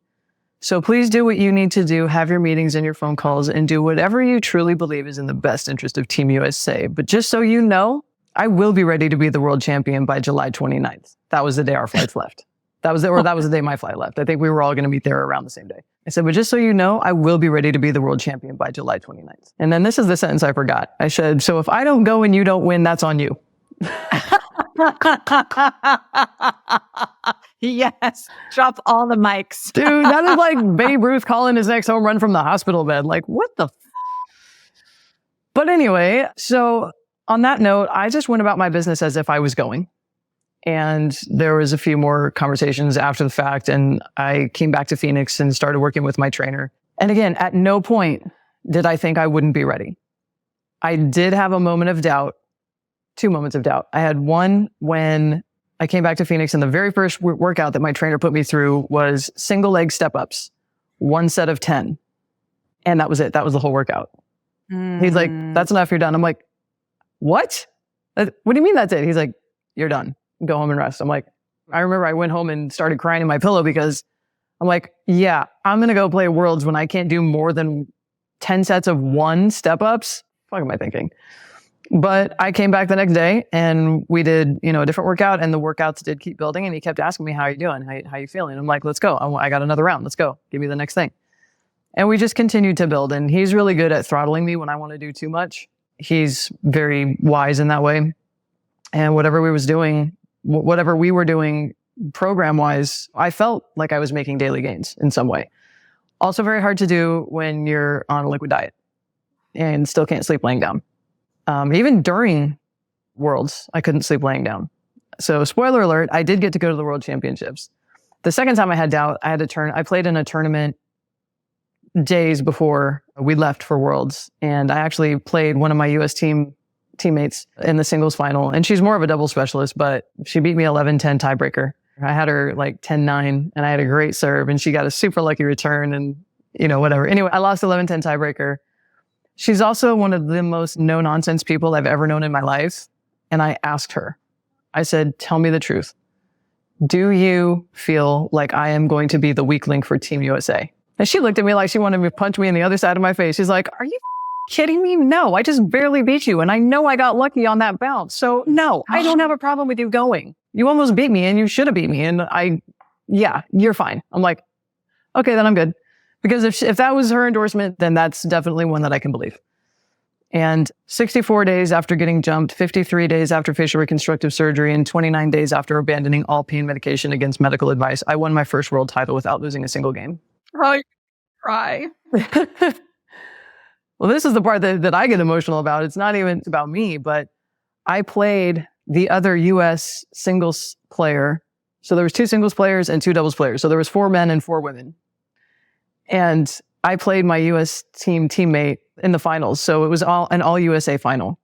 So please do what you need to do, have your meetings and your phone calls, and do whatever you truly believe is in the best interest of Team USA. But just so you know, I will be ready to be the world champion by July 29th. That was the day our flights left. That was the day my flight left. I think we were all going to meet there around the same day. I said, but just so you know, I will be ready to be the world champion by July 29th. And then this is the sentence I forgot. I said, so if I don't go and you don't win, that's on you. Yes. Drop all the mics. Dude, that is like Babe Ruth calling his next home run from the hospital bed. Like, what the But anyway, so on that note, I just went about my business as if I was going. And there was a few more conversations after the fact. And I came back to Phoenix and started working with my trainer. And again, at no point did I think I wouldn't be ready. I did have a moment of doubt, 2 moments of doubt. I had one when I came back to Phoenix and the very first workout that my trainer put me through was single leg step ups, 1 set of 10. And that was it. That was the whole workout. He's like, that's enough. You're done. I'm like, what? What do you mean that's it? He's like, you're done. Go home and rest. I'm like, I remember I went home and started crying in my pillow because I'm like, yeah, I'm going to go play Worlds when I can't do more than 10 sets of 1 step ups. What am I thinking? But I came back the next day and we did, a different workout, and the workouts did keep building, and he kept asking me, how are you doing? How you feeling? I'm like, let's go. I got another round. Let's go. Give me the next thing. And we just continued to build, and he's really good at throttling me when I want to do too much. He's very wise in that way. And whatever we were doing program-wise, I felt like I was making daily gains in some way. Also very hard to do when you're on a liquid diet and still can't sleep laying down. Even during Worlds, I couldn't sleep laying down. So spoiler alert, I did get to go to the World Championships. The second time I had doubt, I played in a tournament days before we left for Worlds. And I actually played one of my US teammates in the singles final. And she's more of a double specialist, but she beat me 11-10 tiebreaker. I had her like 10-9 and I had a great serve, and she got a super lucky return and, whatever. Anyway, I lost 11-10 tiebreaker. She's also one of the most no-nonsense people I've ever known in my life. And I asked her, I said, tell me the truth. Do you feel like I am going to be the weak link for Team USA? And she looked at me like she wanted me to punch me in the other side of my face. She's like, are you kidding me? No, I just barely beat you. And I know I got lucky on that bounce. So no, I don't have a problem with you going. You almost beat me and you should have beat me. And yeah, you're fine. I'm like, okay, then I'm good. Because if that was her endorsement, then that's definitely one that I can believe. And 64 days after getting jumped, 53 days after facial reconstructive surgery, and 29 days after abandoning all pain medication against medical advice, I won my first world title without losing a single game. Oh, you cry. Well, this is the part that I get emotional about. It's not even about me, but I played the other U.S. singles player. So there was 2 singles players and 2 doubles players. So there was 4 men and 4 women. And I played my U.S. teammate in the finals. So it was an all USA final.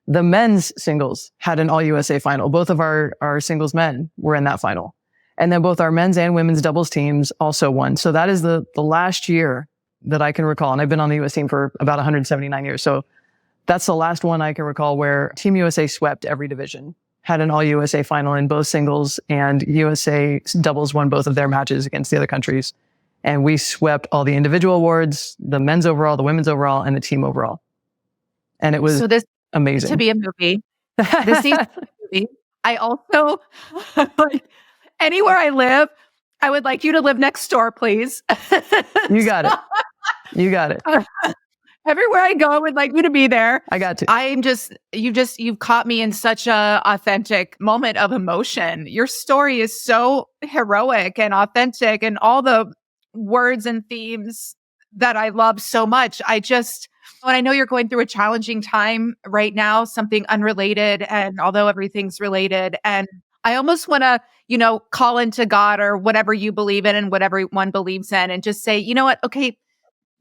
The men's singles had an all USA final. Both of our singles men were in that final. And then both our men's and women's doubles teams also won. So that is the last year that I can recall. And I've been on the U.S. team for about 179 years. So that's the last one I can recall where Team USA swept every division, had an all USA final in both singles, and USA doubles won both of their matches against the other countries. And we swept all the individual awards, the men's overall, the women's overall, and the team overall. And it was amazing. To be a movie. This needs to be a movie. I also, anywhere I live, I would like you to live next door, please. You got it. You got it. Everywhere I go, I would like you to be there. I got to. You've caught me in such a authentic moment of emotion. Your story is so heroic and authentic, and all the words and themes that I love so much. And I know you're going through a challenging time right now, something unrelated, and although everything's related, and I almost want to, call into God or whatever you believe in and whatever one believes in, and just say, you know what? Okay,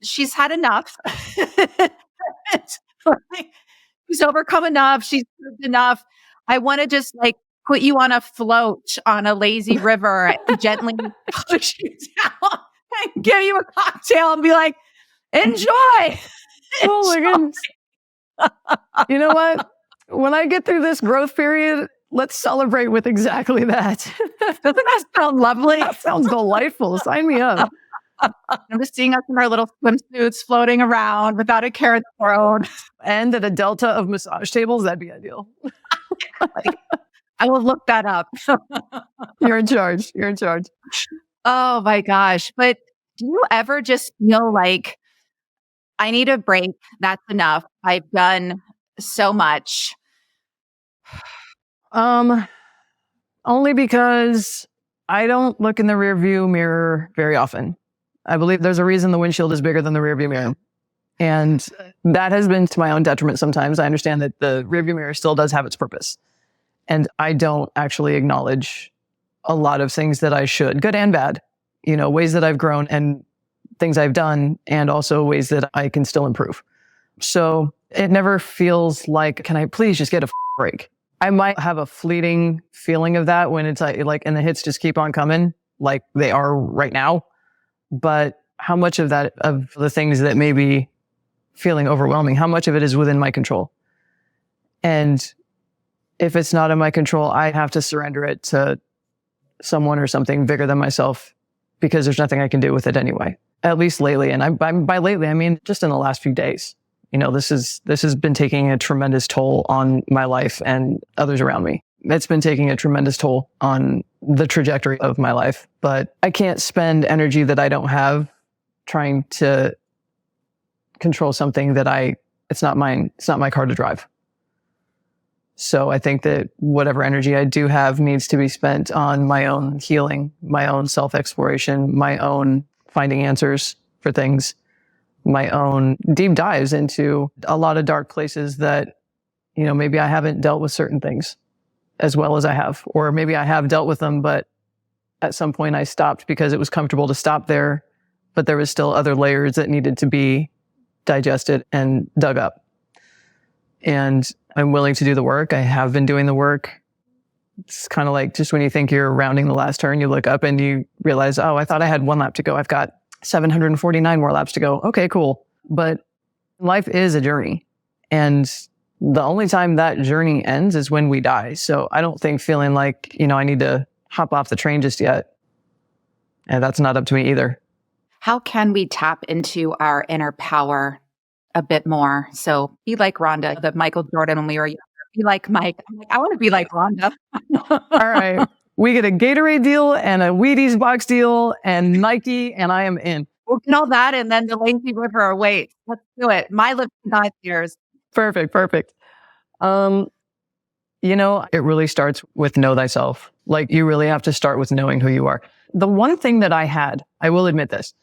she's had enough. She's overcome enough. She's proved enough. I want to just put you on a float on a lazy river and gently push you down and give you a cocktail and be like, enjoy. Oh my goodness. You know what? When I get through this growth period, let's celebrate with exactly that. Doesn't that sound lovely? That sounds delightful. Sign me up. I'm just seeing us in our little swimsuits floating around without a care in the world. And at a delta of massage tables, that'd be ideal. Like, I will look that up. You're in charge. You're in charge. Oh my gosh. But do you ever just feel like I need a break? That's enough. I've done so much. Only because I don't look in the rearview mirror very often. I believe there's a reason the windshield is bigger than the rearview mirror. And that has been to my own detriment sometimes. I understand that the rearview mirror still does have its purpose. And I don't actually acknowledge a lot of things that I should, good and bad, ways that I've grown and things I've done, and also ways that I can still improve. So it never feels like, can I please just get a break? I might have a fleeting feeling of that when it's like, and the hits just keep on coming like they are right now. But how much of that, of the things that may be feeling overwhelming, how much of it is within my control? And if it's not in my control, I have to surrender it to someone or something bigger than myself, because there's nothing I can do with it anyway, at least lately. And by lately, I mean, just in the last few days. This has been taking a tremendous toll on my life and others around me. It's been taking a tremendous toll on the trajectory of my life, but I can't spend energy that I don't have trying to control something that it's not mine. It's not my car to drive. So I think that whatever energy I do have needs to be spent on my own healing, my own self-exploration, my own finding answers for things, my own deep dives into a lot of dark places that, maybe I haven't dealt with certain things as well as I have, or maybe I have dealt with them, but at some point I stopped because it was comfortable to stop there, but there was still other layers that needed to be digested and dug up. And I'm willing to do the work. I have been doing the work. It's kind of like just when you think you're rounding the last turn, you look up and you realize, oh, I thought I had 1 lap to go. I've got 749 more laps to go. Okay, cool. But life is a journey. And the only time that journey ends is when we die. So I don't think feeling like, I need to hop off the train just yet. And that's not up to me either. How can we tap into our inner power a bit more? So be like Rhonda, the Michael Jordan when we were younger. Be like Mike. I'm like, I want to be like Rhonda. All right. We get a Gatorade deal and a Wheaties box deal and Nike, and I am in. We'll get all that, and then the lazy river awaits. Let's do it. My lips and not yours. Perfect. It really starts with know thyself. Like, you really have to start with knowing who you are. The one thing that I had, I will admit this,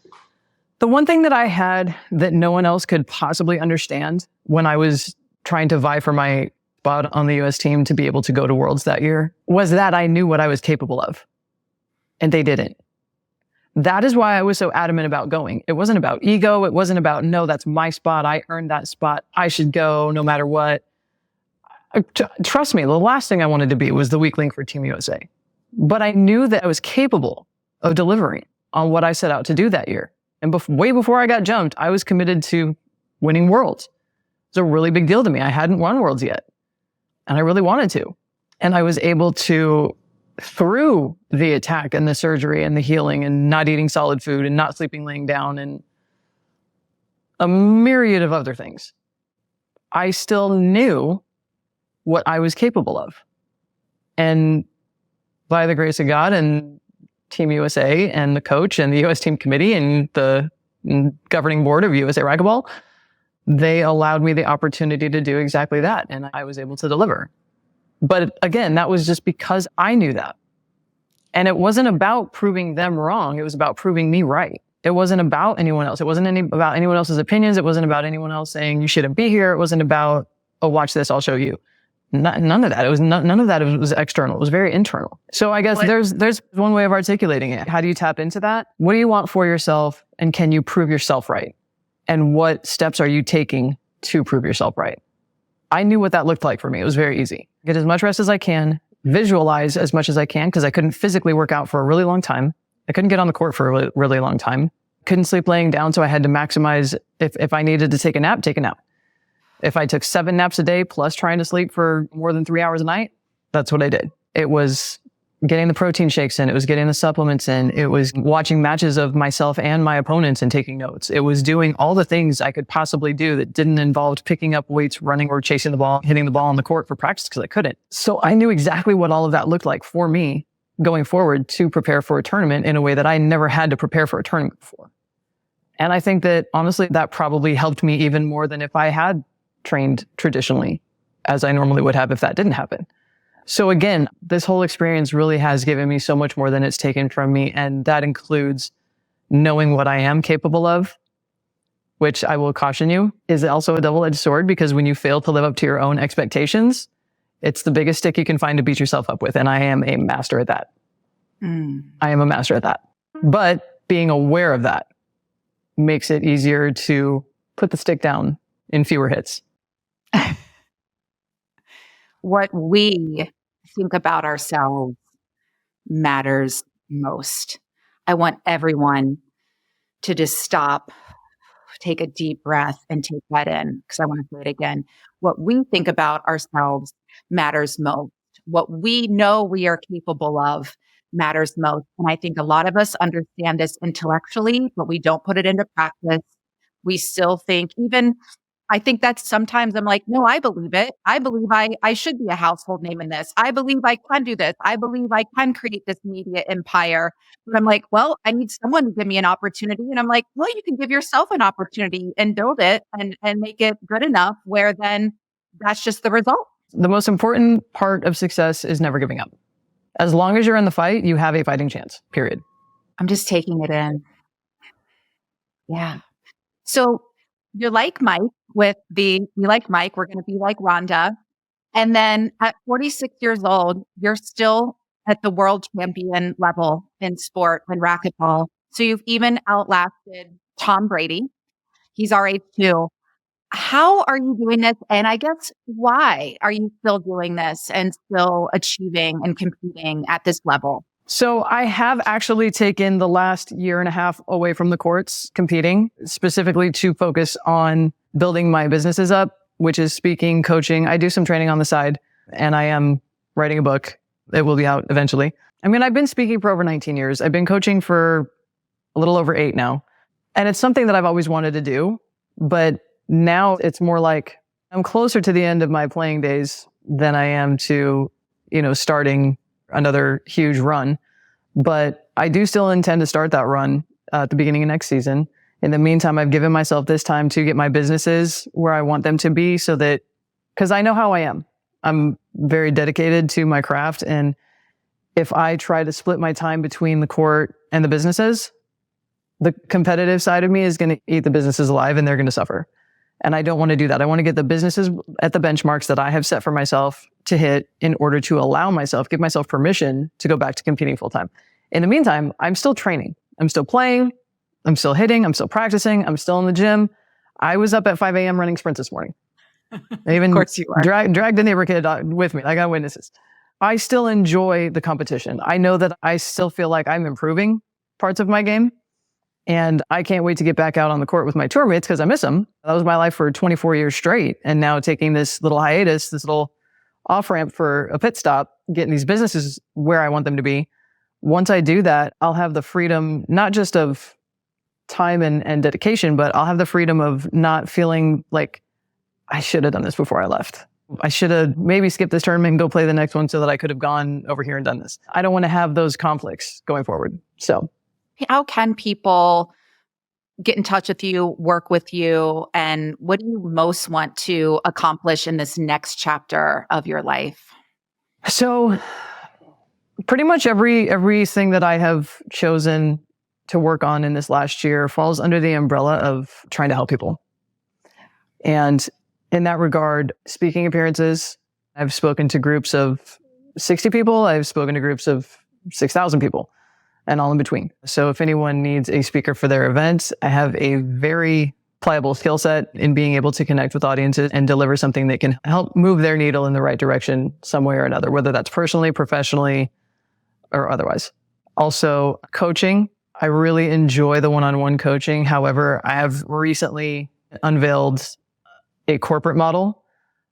the one thing that I had that no one else could possibly understand when I was trying to vie for my spot on the US team to be able to go to Worlds that year was that I knew what I was capable of. And they didn't. That is why I was so adamant about going. It wasn't about ego. It wasn't about, no, that's my spot. I earned that spot. I should go no matter what. Trust me, the last thing I wanted to be was the weak link for Team USA. But I knew that I was capable of delivering on what I set out to do that year. And way before I got jumped, I was committed to winning Worlds. It's a really big deal to me. I hadn't won Worlds yet, and I really wanted to. And I was able to, through the attack and the surgery and the healing and not eating solid food and not sleeping laying down and a myriad of other things, I still knew what I was capable of. And by the grace of God and Team USA and the coach and the US team committee and the governing board of USA Racquetball, they allowed me the opportunity to do exactly that. And I was able to deliver. But again, that was just because I knew that. And it wasn't about proving them wrong. It was about proving me right. It wasn't about anyone else. It wasn't about anyone else's opinions. It wasn't about anyone else saying you shouldn't be here. It wasn't about, oh, watch this, I'll show you. None of that. It was none of that. It was external. It was very internal. So I guess there's one way of articulating it. How do you tap into that? What do you want for yourself? And can you prove yourself right? And what steps are you taking to prove yourself right? I knew what that looked like for me. It was very easy. Get as much rest as I can, visualize as much as I can, because I couldn't physically work out for a really long time. I couldn't get on the court for a really, really long time. Couldn't sleep laying down, so I had to maximize. If I needed to take a nap, take a nap. If I took 7 naps a day plus trying to sleep for more than 3 hours a night, that's what I did. It was getting the protein shakes in. It was getting the supplements in. It was watching matches of myself and my opponents and taking notes. It was doing all the things I could possibly do that didn't involve picking up weights, running or chasing the ball, hitting the ball on the court for practice because I couldn't. So I knew exactly what all of that looked like for me going forward to prepare for a tournament in a way that I never had to prepare for a tournament before. And I think that honestly, that probably helped me even more than if I had trained traditionally as I normally would have if that didn't happen. So again, this whole experience really has given me so much more than it's taken from me. And that includes knowing what I am capable of, which I will caution you is also a double-edged sword because when you fail to live up to your own expectations, it's the biggest stick you can find to beat yourself up with. And I am a master at that. I am a master at that. But being aware of that makes it easier to put the stick down in fewer hits. What we think about ourselves matters most. I want everyone to just stop, take a deep breath and take that in because I want to say it again. What we think about ourselves matters most. What we know we are capable of matters most. And I think a lot of us understand this intellectually, but we don't put it into practice. We still think I think that sometimes I'm like, no, I believe it. I believe I should be a household name in this. I believe I can do this. I believe I can create this media empire. But I'm like, well, I need someone to give me an opportunity. And I'm like, well, you can give yourself an opportunity and build it and make it good enough where then that's just the result. The most important part of success is never giving up. As long as you're in the fight, you have a fighting chance, period. I'm just taking it in. Yeah. So you're like Mike we're going to be like Rhonda. And then at 46 years old, you're still at the world champion level in sport and racquetball. So you've even outlasted Tom Brady. He's our age too. How are you doing this? And I guess why are you still doing this and still achieving and competing at this level? So I have actually taken the last year and a half away from the courts competing, specifically to focus on building my businesses up, which is speaking, coaching. I do some training on the side, and I am writing a book. It will be out eventually. I mean, I've been speaking for over 19 years. I've been coaching for a little over 8 now. And it's something that I've always wanted to do. But now it's more like I'm closer to the end of my playing days than I am to, starting another huge run. But I do still intend to start that run at the beginning of next season. In the meantime, I've given myself this time to get my businesses where I want them to be so that, because I know how I am. I'm very dedicated to my craft. And if I try to split my time between the court and the businesses, the competitive side of me is going to eat the businesses alive and they're going to suffer. And I don't want to do that. I want to get the businesses at the benchmarks that I have set for myself to hit in order to give myself permission to go back to competing full time. In the meantime, I'm still training. I'm still playing. I'm still hitting. I'm still practicing. I'm still in the gym. I was up at 5 a.m. running sprints this morning. I even of course you are. dragged a neighbor kid with me. I got witnesses. I still enjoy the competition. I know that I still feel like I'm improving parts of my game. And I can't wait to get back out on the court with my tour mates because I miss them. That was my life for 24 years straight. And now taking this little hiatus, this little off-ramp for a pit stop, getting these businesses where I want them to be. Once I do that, I'll have the freedom, not just of time and dedication, but I'll have the freedom of not feeling like I should have done this before I left. I should have maybe skipped this tournament and go play the next one so that I could have gone over here and done this. I don't want to have those conflicts going forward. So how can people get in touch with you, work with you, and what do you most want to accomplish in this next chapter of your life? So pretty much everything that I have chosen to work on in this last year falls under the umbrella of trying to help people. And in that regard, speaking appearances, I've spoken to groups of 60 people. I've spoken to groups of 6,000 people. And all in between. So if anyone needs a speaker for their event, I have a very pliable skill set in being able to connect with audiences and deliver something that can help move their needle in the right direction some way or another, whether that's personally, professionally, or otherwise. Also, coaching. I really enjoy the one-on-one coaching. However, I have recently unveiled a corporate model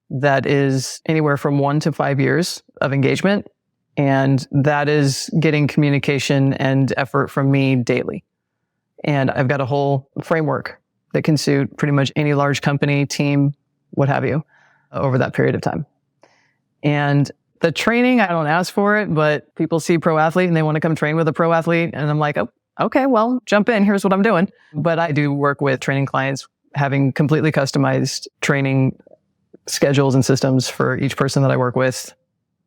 that is anywhere from 1 to 5 years of engagement. And that is getting communication and effort from me daily. And I've got a whole framework that can suit pretty much any large company, team, what have you, over that period of time. And the training, I don't ask for it, but people see pro athlete and they want to come train with a pro athlete. And I'm like, oh, okay, well, jump in. Here's what I'm doing. But I do work with training clients, having completely customized training schedules and systems for each person that I work with.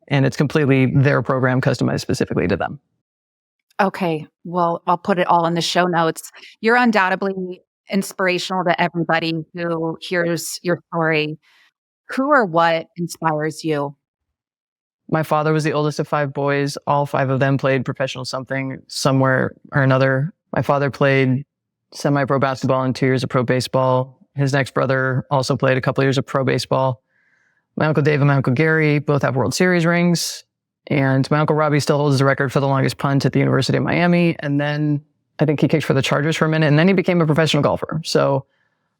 And it's completely their program customized specifically to them. Okay. Well, I'll put it all in the show notes. You're undoubtedly inspirational to everybody who hears your story. Who or what inspires you? My father was the oldest of 5 boys. All 5 of them played professional something, somewhere or another. My father played semi-pro basketball and 2 years of pro baseball. His next brother also played a couple years of pro baseball. My Uncle Dave and my Uncle Gary both have World Series rings. And my Uncle Robbie still holds the record for the longest punt at the University of Miami. And then I think he kicked for the Chargers for a minute, and then he became a professional golfer. So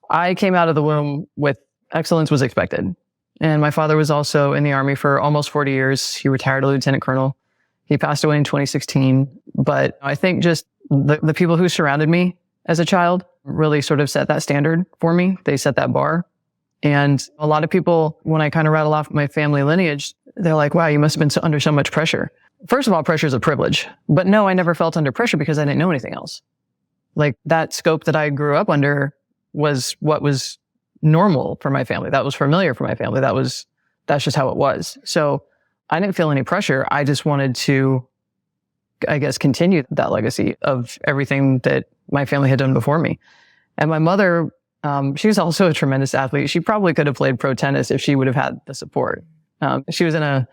I came out of the womb with excellence was expected. And my father was also in the Army for almost 40 years. He retired a lieutenant colonel. He passed away in 2016. But I think just the people who surrounded me as a child really sort of set that standard for me. They set that bar. And a lot of people, when I kind of rattle off my family lineage, they're like, wow, you must have been under so much pressure. First of all, pressure is a privilege. But no, I never felt under pressure because I didn't know anything else. Like that scope that I grew up under was what was normal for my family. That was familiar for my family. That's just how it was. So I didn't feel any pressure. I just wanted to, I guess, continue that legacy of everything that my family had done before me. And my mother, she was also a tremendous athlete. She probably could have played pro tennis if she would have had the support. She was in a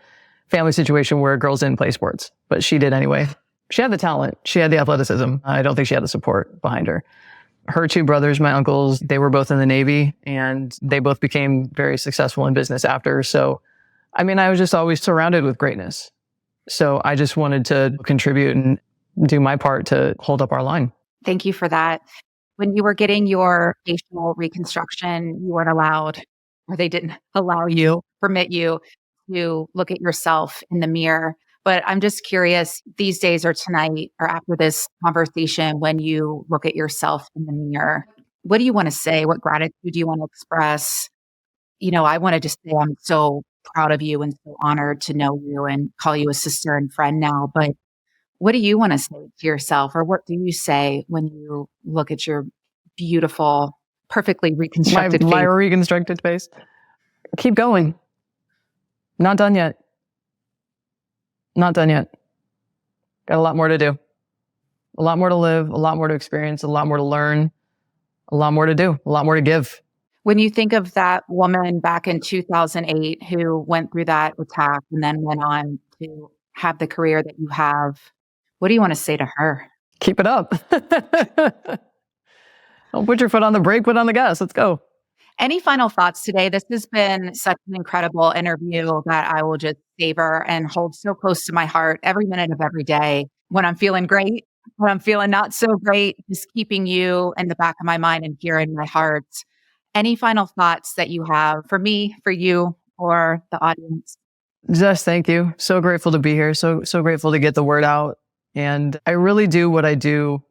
family situation where girls didn't play sports, but she did anyway. She had the talent. She had the athleticism. I don't think she had the support behind her. Her 2 brothers, my uncles, they were both in the Navy and they both became very successful in business after. So, I mean, I was just always surrounded with greatness. So I just wanted to contribute and do my part to hold up our line. Thank you for that. When you were getting your facial reconstruction, you weren't allowed, or they didn't permit you to look at yourself in the mirror. But I'm just curious, these days or tonight or after this conversation, when you look at yourself in the mirror, what do you want to say? What gratitude do you want to express? I want to just say I'm so proud of you and so honored to know you and call you a sister and friend now. But what do you want to say to yourself? Or what do you say when you look at your beautiful, perfectly reconstructed face? My reconstructed face. Keep going. Not done yet. Not done yet. Got a lot more to do. A lot more to live, a lot more to experience, a lot more to learn, a lot more to do, a lot more to give. When you think of that woman back in 2008 who went through that attack and then went on to have the career that you have, what do you want to say to her? Keep it up. Don't put your foot on the brake, put on the gas. Let's go. Any final thoughts today? This has been such an incredible interview that I will just savor and hold so close to my heart every minute of every day. When I'm feeling great, when I'm feeling not so great, just keeping you in the back of my mind and here in my heart. Any final thoughts that you have for me, for you, or the audience? Just thank you. So grateful to be here. So grateful to get the word out. And I really do what I do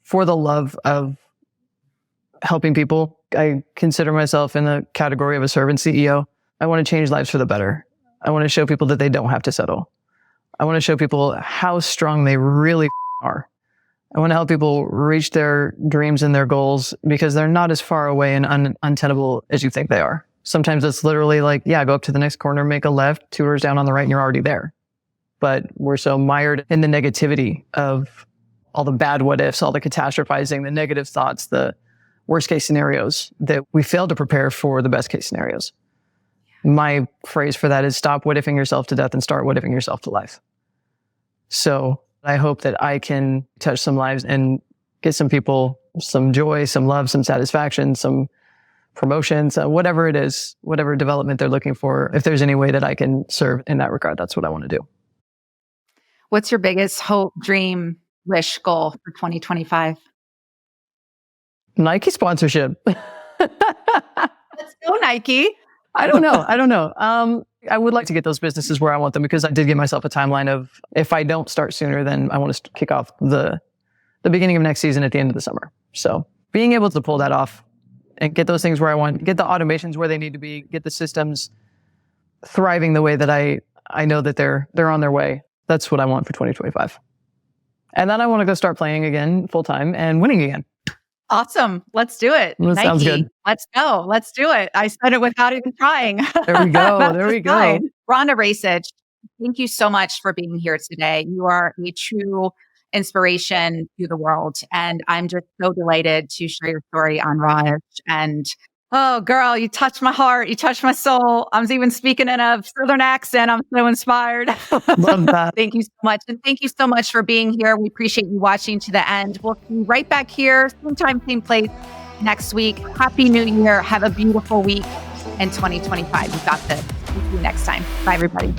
for the love of helping people. I consider myself in the category of a servant CEO. I want to change lives for the better. I want to show people that they don't have to settle. I want to show people how strong they really are. I want to help people reach their dreams and their goals because they're not as far away and untenable as you think they are. Sometimes it's literally like, yeah, go up to the next corner, make a left, 2 doors down on the right, and you're already there. But we're so mired in the negativity of all the bad what ifs, all the catastrophizing, the negative thoughts, the worst case scenarios that we fail to prepare for the best case scenarios. My phrase for that is stop what ifing yourself to death and start what ifing yourself to life. So I hope that I can touch some lives and get some people some joy, some love, some satisfaction, some promotions, whatever it is, whatever development they're looking for. If there's any way that I can serve in that regard, that's what I want to do. What's your biggest hope, dream, wish, goal for 2025? Nike sponsorship. Let's go, Nike. I don't know. I would like to get those businesses where I want them because I did give myself a timeline of if I don't start sooner, then I want to kick off the beginning of next season at the end of the summer. So being able to pull that off and get those things where I want, get the automations where they need to be, get the systems thriving the way that I know that they're on their way. That's what I want for 2025. And then I want to go start playing again full time and winning again. Awesome. Let's do it. That Nike, sounds good. Let's go. Let's do it. I said it without even trying. There we go. There we go. Fine. Rhonda Rajsich, thank you so much for being here today. You are a true inspiration to the world. And I'm just so delighted to share your story on Raj. And oh, girl, you touched my heart. You touched my soul. I'm even speaking in a Southern accent. I'm so inspired. Love that. Thank you so much. And thank you so much for being here. We appreciate you watching to the end. We'll see you right back here, same time, same place next week. Happy New Year. Have a beautiful week in 2025. You got this. See you next time. Bye, everybody.